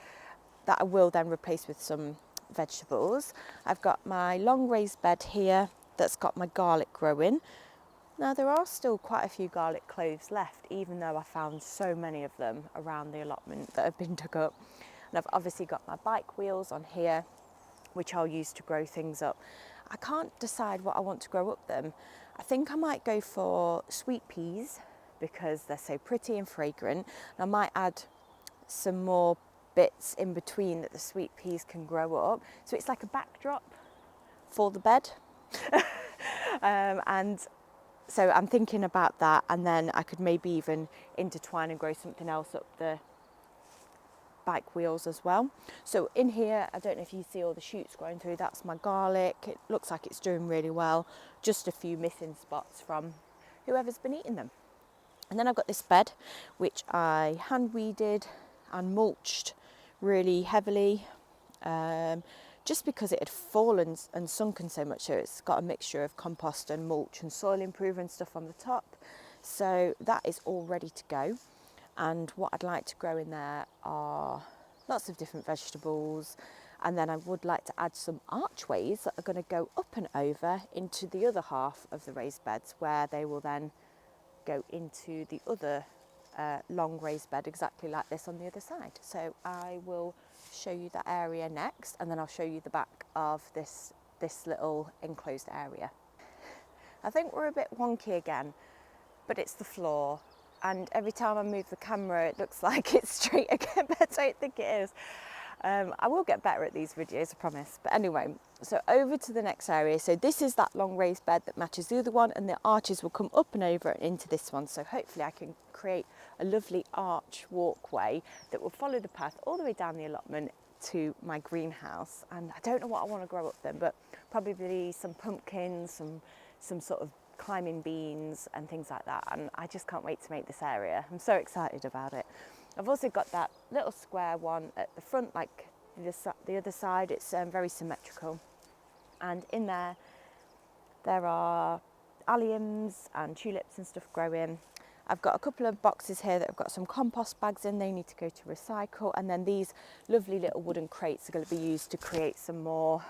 that I will then replace with some vegetables. I've got my long raised bed here that's got my garlic growing. Now there are still quite a few garlic cloves left, even though I found so many of them around the allotment that have been dug up. And I've obviously got my bike wheels on here, which I'll use to grow things up. I can't decide what I want to grow up them. I think I might go for sweet peas because they're so pretty and fragrant. And I might add some more bits in between that the sweet peas can grow up. So it's like a backdrop for the bed. And so I'm thinking about that, and then I could maybe even intertwine and grow something else up the bike wheels as well. So in here, I don't know if you see all the shoots growing through, that's my garlic. It looks like it's doing really well, just a few missing spots from whoever's been eating them. And then I've got this bed which I hand weeded and mulched really heavily, just because it had fallen and sunken so much. So it's got a mixture of compost and mulch and soil improver and stuff on the top, so that is all ready to go. And what I'd like to grow in there are lots of different vegetables, and then I would like to add some archways that are going to go up and over into the other half of the raised beds, where they will then go into the other long raised bed exactly like this on the other side. So I will show you that area next, and then I'll show you the back of this little enclosed area. I think we're a bit wonky again, but it's the floor. And every time I move the camera, it looks like it's straight again, but I don't think it is. I will get better at these videos, I promise. But anyway, so over to the next area. So this is that long raised bed that matches the other one, and the arches will come up and over into this one. So hopefully I can create a lovely arch walkway that will follow the path all the way down the allotment to my greenhouse. And I don't know what I want to grow up then, but probably some pumpkins, some sort of climbing beans and things like that. And I just can't wait to make this area. I'm so excited about it. I've also got that little square one at the front, like the other side. It's very symmetrical, and in there are alliums and tulips and stuff growing. I've got a couple of boxes here that have got some compost bags in. They need to go to recycle, and then these lovely little wooden crates are going to be used to create some more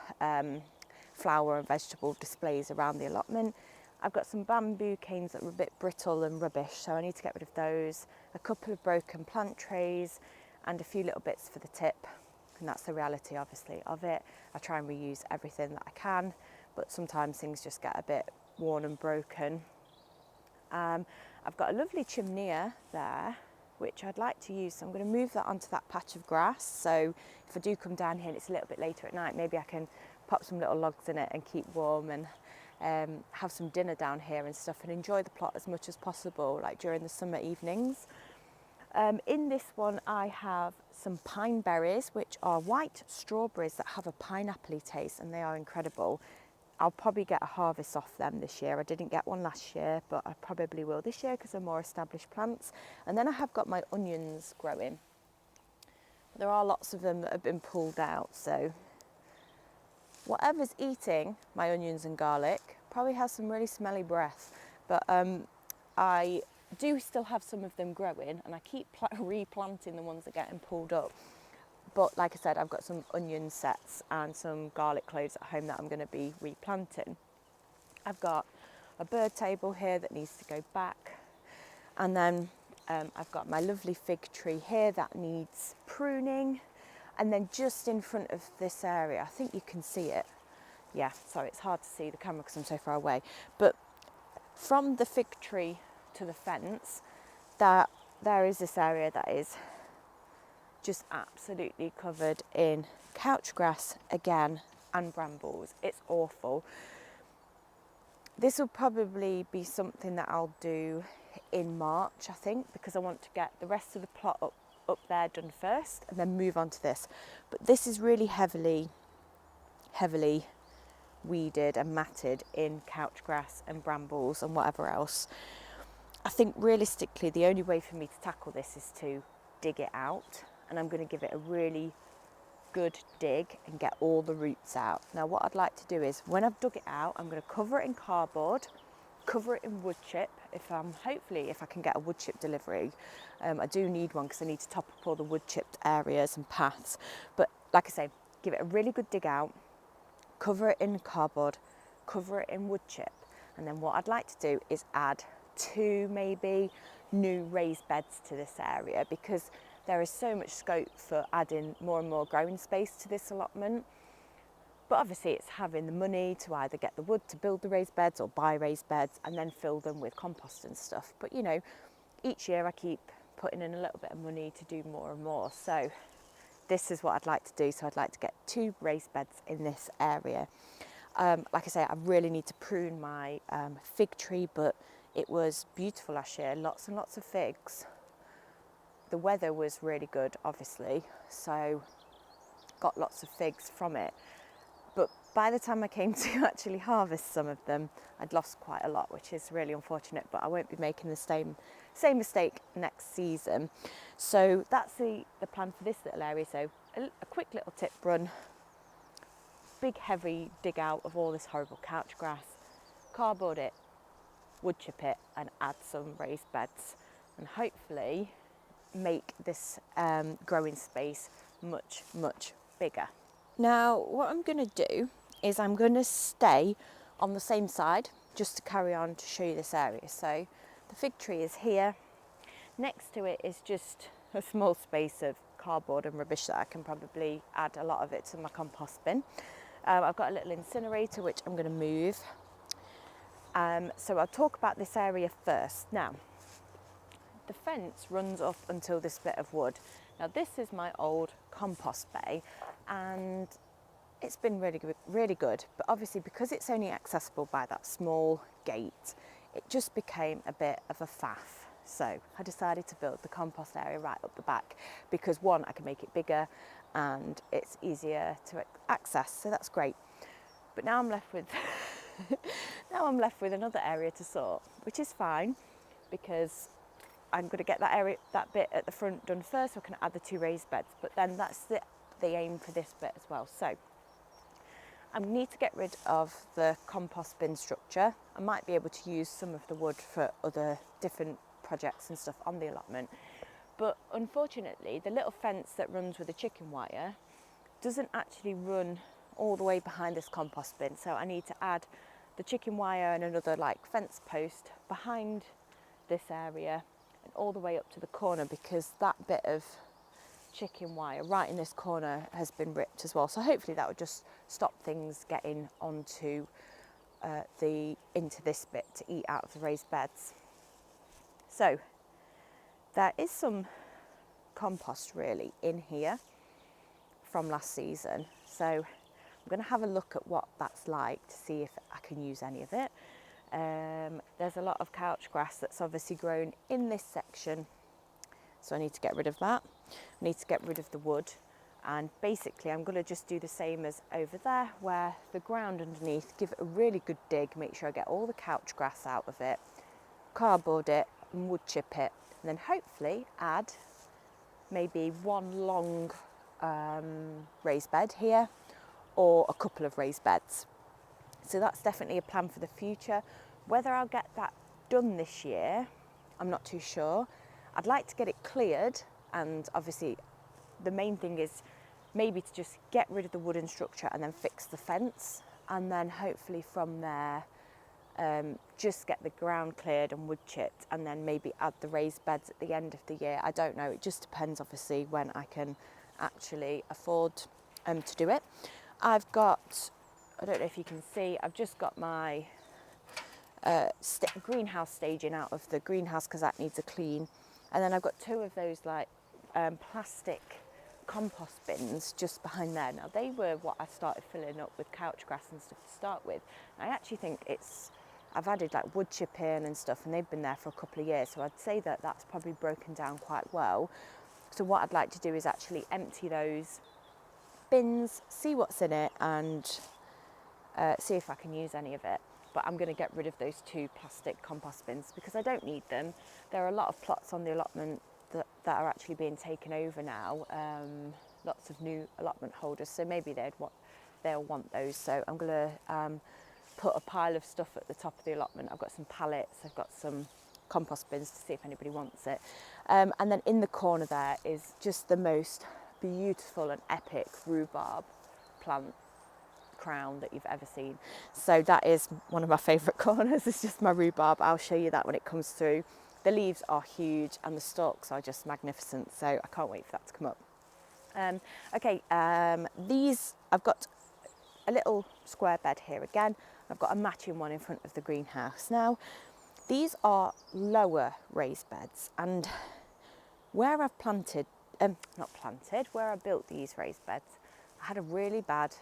flower and vegetable displays around the allotment. I've got some bamboo canes that are a bit brittle and rubbish, so I need to get rid of those. A couple of broken plant trays and a few little bits for the tip. And that's the reality, obviously, of it. I try and reuse everything that I can, but sometimes things just get a bit worn and broken. I've got a lovely chimney there, which I'd like to use. So I'm going to move that onto that patch of grass. So if I do come down here and it's a little bit later at night, maybe I can pop some little logs in it and keep warm, and have some dinner down here and stuff, and enjoy the plot as much as possible, like during the summer evenings. In this one I have some pine berries, which are white strawberries that have a pineapple-y taste, and they are incredible. I'll probably get a harvest off them this year. I didn't get one last year, but I probably will this year because they're more established plants. And then I have got my onions growing. There are lots of them that have been pulled out, so whatever's eating my onions and garlic probably has some really smelly breath. But I do still have some of them growing, and I keep replanting the ones that are getting pulled up. But like I said, I've got some onion sets and some garlic cloves at home that I'm going to be replanting. I've got a bird table here that needs to go back. And then I've got my lovely fig tree here that needs pruning. And then just in front of this area, I think you can see it. Yeah, sorry, it's hard to see the camera because I'm so far away. But from the fig tree to the fence, that there is this area that is just absolutely covered in couch grass again and brambles. It's awful. This will probably be something that I'll do in March, I think, because I want to get the rest of the plot up there done first and then move on to this. But this is really heavily weeded and matted in couch grass and brambles and whatever else. I think realistically the only way for me to tackle this is to dig it out, and I'm going to give it a really good dig and get all the roots out. Now what I'd like to do is, when I've dug it out, I'm going to cover it in cardboard, cover it in wood chip. Hopefully if I can get a wood chip delivery. I do need one because I need to top up all the wood chipped areas and paths. But like I say, give it a really good dig out, cover it in cardboard, cover it in wood chip, and then what I'd like to do is add 2 maybe new raised beds to this area, because there is so much scope for adding more and more growing space to this allotment. But obviously it's having the money to either get the wood to build the raised beds or buy raised beds and then fill them with compost and stuff. But you know, each year I keep putting in a little bit of money to do more and more. So this is what I'd like to do. So I'd like to get 2 raised beds in this area. Like I say, I really need to prune my fig tree, but it was beautiful last year, lots and lots of figs. The weather was really good, obviously, so got lots of figs from it. But by the time I came to actually harvest some of them, I'd lost quite a lot, which is really unfortunate, but I won't be making the same mistake next season. So that's the plan for this little area. So a quick little tip run, big heavy dig out of all this horrible couch grass, cardboard it, wood chip it, and add some raised beds, and hopefully make this growing space much bigger. Now what I'm going to do is I'm going to stay on the same side just to carry on to show you this area. So the fig tree is here, next to it is just a small space of cardboard and rubbish that I can probably add a lot of it to my compost bin. I've got a little incinerator which I'm going to move. So I'll talk about this area first. Now the fence runs up until this bit of wood. Now this is my old compost bay, and it's been really good, but obviously because it's only accessible by that small gate, it just became a bit of a faff. So I decided to build the compost area right up the back because one, I can make it bigger and it's easier to access, so that's great. But now I'm left with another area to sort, which is fine because I'm going to get that bit at the front done first so I can add the 2 raised beds, but then that's the aim for this bit as well. So I need to get rid of the compost bin structure. I might be able to use some of the wood for other different projects and stuff on the allotment, but unfortunately the little fence that runs with the chicken wire doesn't actually run all the way behind this compost bin, so I need to add the chicken wire and another like fence post behind this area and all the way up to the corner, because that bit of chicken wire right in this corner has been ripped as well. So hopefully that would just stop things getting onto into this bit to eat out of the raised beds. So There is some compost really in here from last season, so I'm going to have a look at what that's like to see if I can use any of it. There's a lot of couch grass that's obviously grown in this section, so I need to get rid of that. I need to get rid of the wood, and basically I'm going to just do the same as over there, where the ground underneath, give it a really good dig, make sure I get all the couch grass out of it, cardboard it and wood chip it, and then hopefully add maybe one long raised bed here or a couple of raised beds. So that's definitely a plan for the future. Whether I'll get that done this year, I'm not too sure. I'd like to get it cleared, and obviously the main thing is maybe to just get rid of the wooden structure and then fix the fence, and then hopefully from there just get the ground cleared and wood chipped, and then maybe add the raised beds at the end of the year. I don't know, it just depends obviously when I can actually afford to do it. I've got, I don't know if you can see, I've just got my greenhouse staging out of the greenhouse because that needs a clean, and then I've got two of those like plastic compost bins just behind there. Now they were what I started filling up with couch grass and stuff to start with. I actually think I've added like wood chip in and stuff, and they've been there for a couple of years, so I'd say that that's probably broken down quite well. So what I'd like to do is actually empty those bins, see what's in it, and see if I can use any of it. But I'm going to get rid of those two plastic compost bins because I don't need them. There are a lot of plots on the allotment that are actually being taken over now, lots of new allotment holders, so maybe they'll want those. So I'm going to put a pile of stuff at the top of the allotment. I've got some pallets, I've got some compost bins to see if anybody wants it. And then in the corner there is just the most beautiful and epic rhubarb plant crown that you've ever seen. So that is one of my favourite corners, it's just my rhubarb. I'll show you that when it comes through. The leaves are huge and the stalks are just magnificent, so I can't wait for that to come up. These, I've got a little square bed here again. I've got a matching one in front of the greenhouse. Now, these are lower raised beds, and where I've where I built these raised beds, I had a really bad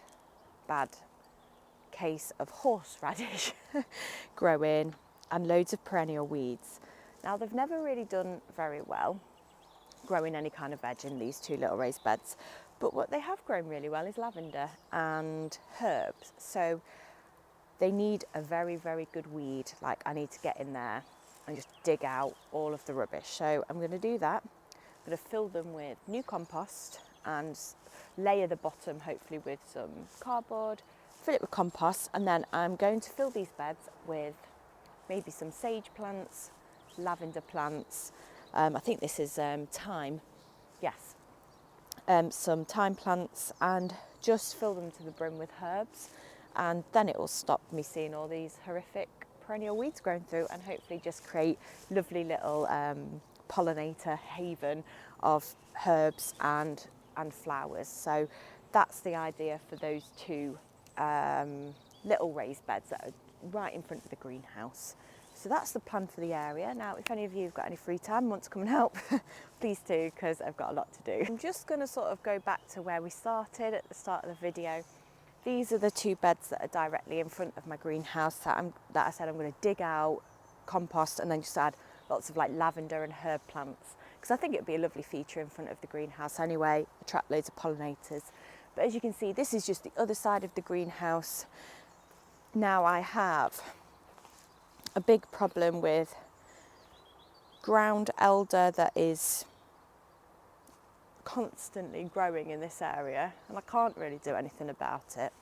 case of horseradish growing and loads of perennial weeds. Now, they've never really done very well growing any kind of veg in these two little raised beds, but what they have grown really well is lavender and herbs. So they need a very, very good weed. Like, I need to get in there and just dig out all of the rubbish. So I'm going to do that. I'm going to fill them with new compost and layer the bottom hopefully with some cardboard, fill it with compost, and then I'm going to fill these beds with maybe some sage plants, lavender plants. I think this is thyme, yes, some thyme plants, and just fill them to the brim with herbs, and then it will stop me seeing all these horrific perennial weeds growing through, and hopefully just create lovely little pollinator haven of herbs and flowers. So that's the idea for those two little raised beds that are right in front of the greenhouse. So that's the plan for the area. Now, if any of you have got any free time and want to come and help, please do, because I've got a lot to do. I'm just going to sort of go back to where we started at the start of the video. These are the two beds that are directly in front of my greenhouse that I said I'm going to dig out, compost, and then just add lots of like lavender and herb plants, because I think it would be a lovely feature in front of the greenhouse anyway, attract loads of pollinators. But as you can see, this is just the other side of the greenhouse. Now, I have a big problem with ground elder that is constantly growing in this area, and I can't really do anything about it.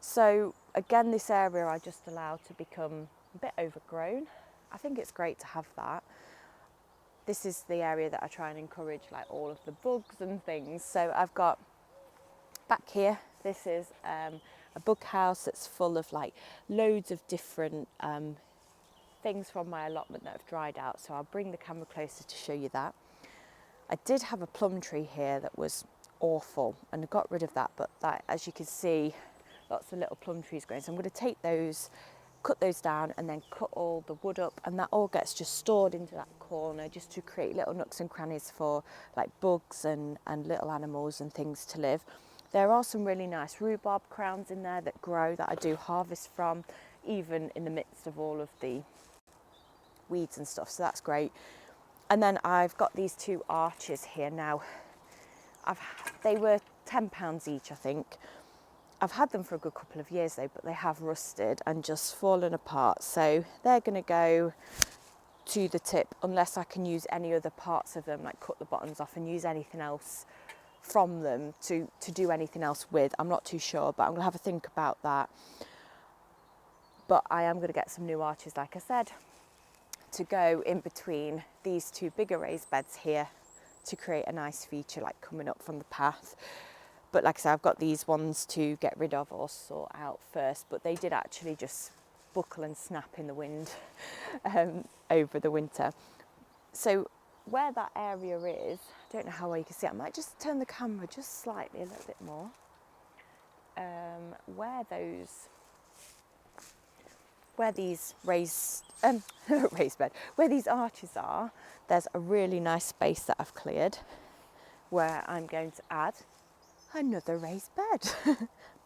So again, this area I just allow to become a bit overgrown. I think it's great to have that. This is the area that I try and encourage like all of the bugs and things. So I've got back here, this is a bug house that's full of like loads of different things from my allotment that have dried out. So I'll bring the camera closer to show you that. I did have a plum tree here that was awful, and I got rid of that, but that, as you can see, lots of little plum trees growing. So I'm going to take those cut those down and then cut all the wood up, and that all gets just stored into that corner just to create little nooks and crannies for like bugs and little animals and things to live. There are some really nice rhubarb crowns in there that grow that I do harvest from, even in the midst of all of the weeds and stuff, so that's great. And then I've got these two arches here now. They were £10 each, I think. I've had them for a good couple of years though, but they have rusted and just fallen apart, so they're going to go to the tip unless I can use any other parts of them, like cut the bottoms off and use anything else from them to do anything else with. I'm not too sure, but I'm going to have a think about that. But I am going to get some new arches, like I said, to go in between these two bigger raised beds here to create a nice feature like coming up from the path. But like I said, I've got these ones to get rid of or sort out first, but they did actually just buckle and snap in the wind over the winter. So where that area is, I don't know how well you can see it. I might just turn the camera just slightly, a little bit more. Where these raised bed, where these arches are, there's a really nice space that I've cleared where I'm going to add another raised bed.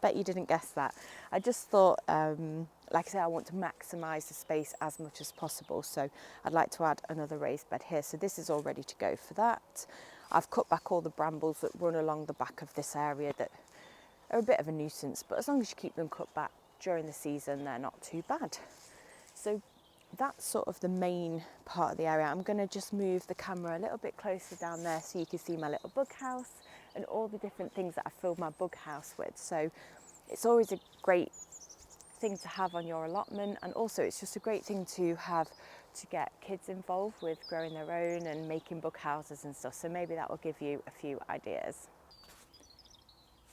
Bet you didn't guess that. I just thought, like I said, I want to maximise the space as much as possible, so I'd like to add another raised bed here. So this is all ready to go for that. I've cut back all the brambles that run along the back of this area that are a bit of a nuisance, but as long as you keep them cut back during the season, they're not too bad. So that's sort of the main part of the area. I'm going to just move the camera a little bit closer down there so you can see my little bug house and all the different things that I filled my bug house with. So it's always a great thing to have on your allotment, and also it's just a great thing to have to get kids involved with growing their own and making bug houses and stuff. So maybe that will give you a few ideas.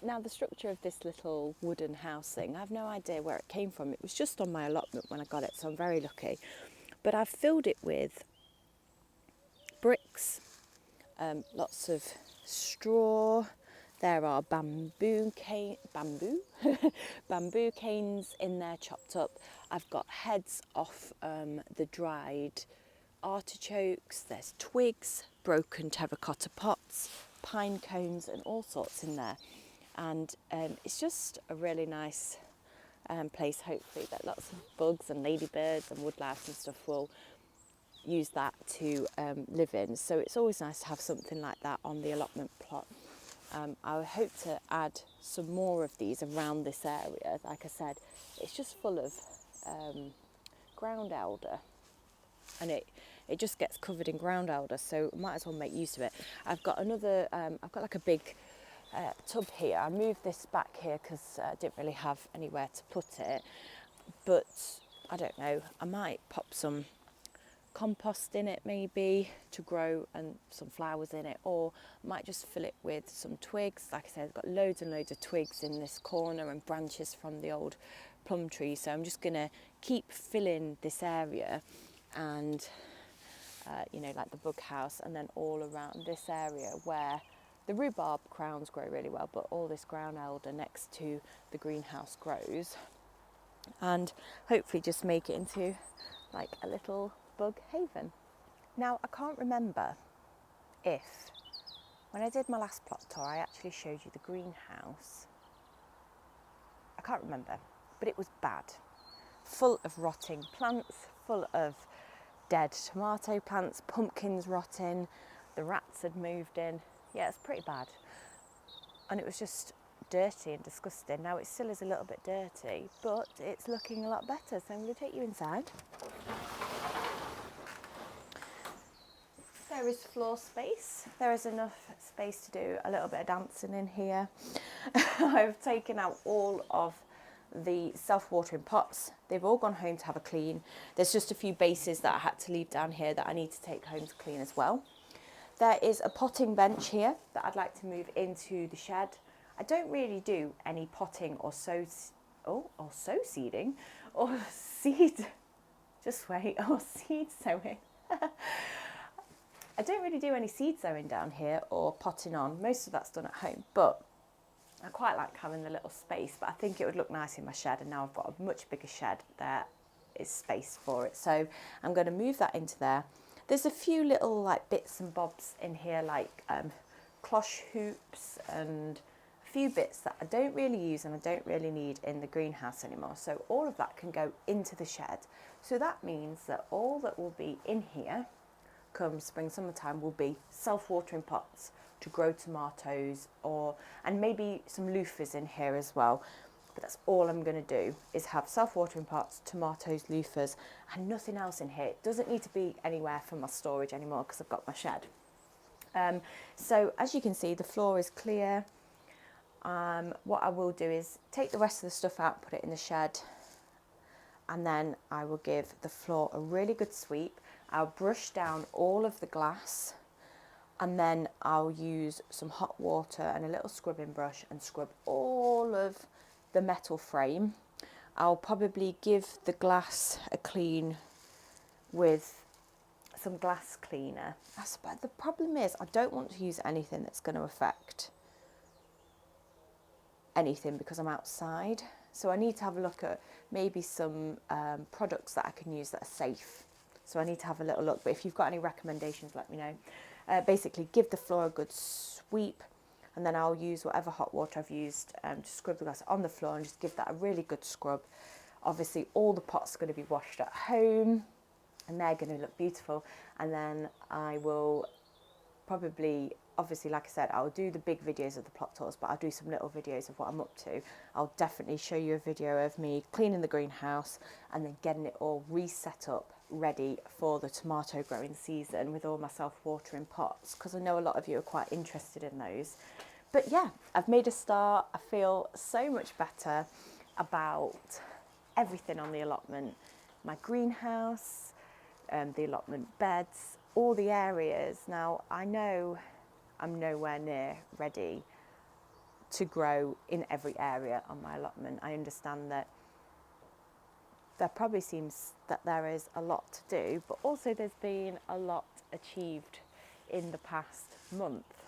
Now the structure of this little wooden house thing, I have no idea where it came from. It was just on my allotment when I got it, so I'm very lucky. But I've filled it with bricks, lots of straw. There are bamboo canes in there chopped up. I've got heads off the dried artichokes. There's twigs, broken terracotta pots, pine cones and all sorts in there. And it's just a really nice place, hopefully, that lots of bugs and ladybirds and woodlouse and stuff will use that to live in. So it's always nice to have something like that on the allotment plot. I hope to add some more of these around this area. Like I said, it's just full of ground elder, and it just gets covered in ground elder, so might as well make use of it. I've got another, I've got like a big tub here. I moved this back here because I didn't really have anywhere to put it, but I don't know, I might pop some compost in it maybe to grow and some flowers in it, or might just fill it with some twigs. Like I said, I've got loads and loads of twigs in this corner and branches from the old plum tree, so I'm just gonna keep filling this area and you know, like the bug house, and then all around this area where the rhubarb crowns grow really well, but all this ground elder next to the greenhouse grows, and hopefully just make it into like a little bug haven. Now I can't remember if when I did my last plot tour I actually showed you the greenhouse. I can't remember, but it was bad, full of rotting plants, full of dead tomato plants, pumpkins rotting, the rats had moved in. Yeah, it's pretty bad, and it was just dirty and disgusting. Now it still is a little bit dirty, but it's looking a lot better, so I'm going to take you inside. There is floor space. There is enough space to do a little bit of dancing in here. I've taken out all of the self-watering pots. They've all gone home to have a clean. There's just a few bases that I had to leave down here that I need to take home to clean as well. There is a potting bench here that I'd like to move into the shed. I don't really do any potting or seeding or seed, just wait, or seed sowing. I don't really do any seed sowing down here or potting on. Most of that's done at home, but I quite like having the little space, but I think it would look nice in my shed, and now I've got a much bigger shed there is space for it. So I'm going to move that into there. There's a few little like bits and bobs in here, like cloche hoops and a few bits that I don't really use and I don't really need in the greenhouse anymore. So all of that can go into the shed. So that means that all that will be in here come spring, summertime will be self-watering pots to grow tomatoes, and maybe some loofahs in here as well. But that's all I'm going to do, is have self-watering pots, tomatoes, loofahs, and nothing else in here. It doesn't need to be anywhere for my storage anymore because I've got my shed. So as you can see, the floor is clear. What I will do is take the rest of the stuff out, put it in the shed, and then I will give the floor a really good sweep. I'll brush down all of the glass, and then I'll use some hot water and a little scrubbing brush and scrub all of the metal frame. I'll probably give the glass a clean with some glass cleaner. But the problem is I don't want to use anything that's going to affect anything because I'm outside. So I need to have a look at maybe some products that I can use that are safe. So I need to have a little look, but if you've got any recommendations, let me know. Basically, give the floor a good sweep, and then I'll use whatever hot water I've used to scrub the glass on the floor and just give that a really good scrub. Obviously, all the pots are going to be washed at home, and they're going to look beautiful. And then I will probably, obviously, like I said, I'll do the big videos of the plot tours, but I'll do some little videos of what I'm up to. I'll definitely show you a video of me cleaning the greenhouse and then getting it all reset up, ready for the tomato growing season with all my self-watering pots, because I know a lot of you are quite interested in those. But yeah, I've made a start. I feel so much better about everything on the allotment. My greenhouse, the allotment beds, all the areas. Now, I know I'm nowhere near ready to grow in every area on my allotment. I understand that there probably seems that there is a lot to do, but also there's been a lot achieved in the past month.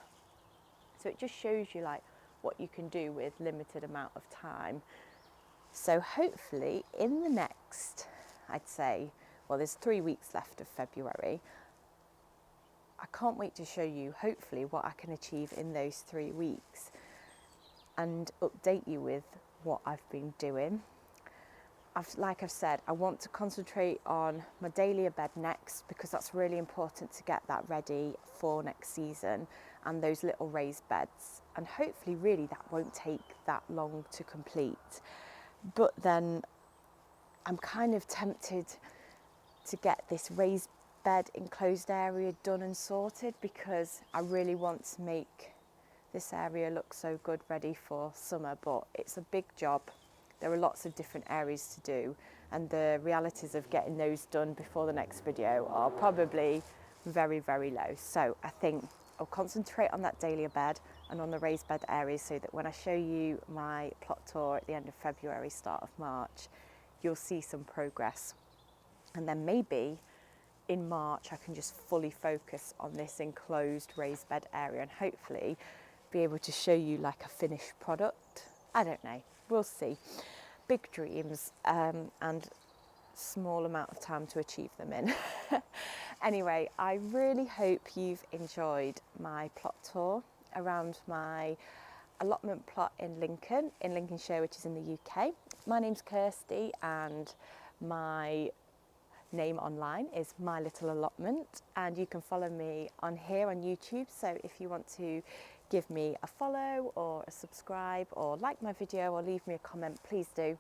So it just shows you like what you can do with limited amount of time. So hopefully in the next, I'd say, well, there's 3 weeks left of February. I can't wait to show you hopefully what I can achieve in those 3 weeks and update you with what I've been doing. Like I've said, I want to concentrate on my Dahlia bed next because that's really important to get that ready for next season, and those little raised beds. And hopefully really that won't take that long to complete. But then I'm kind of tempted to get this raised bed enclosed area done and sorted because I really want to make this area look so good ready for summer, but it's a big job. There are lots of different areas to do, and the realities of getting those done before the next video are probably very, very low. So I think I'll concentrate on that Dahlia bed and on the raised bed areas so that when I show you my plot tour at the end of February, start of March, you'll see some progress. And then maybe in March I can just fully focus on this enclosed raised bed area and hopefully be able to show you like a finished product. I don't know, we'll see. Big dreams and small amount of time to achieve them in. Anyway, I really hope you've enjoyed my plot tour around my allotment plot in Lincoln, in Lincolnshire, which is in the UK. My name's Kirsty and my name online is My Little Allotment, and you can follow me on here on YouTube. So if you want to give me a follow or a subscribe or like my video or leave me a comment, please do.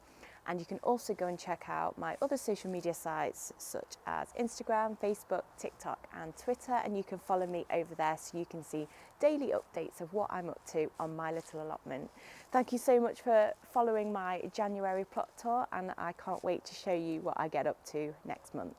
And you can also go and check out my other social media sites such as Instagram, Facebook, TikTok and Twitter, and you can follow me over there so you can see daily updates of what I'm up to on My Little Allotment. Thank you so much for following my January plot tour, and I can't wait to show you what I get up to next month.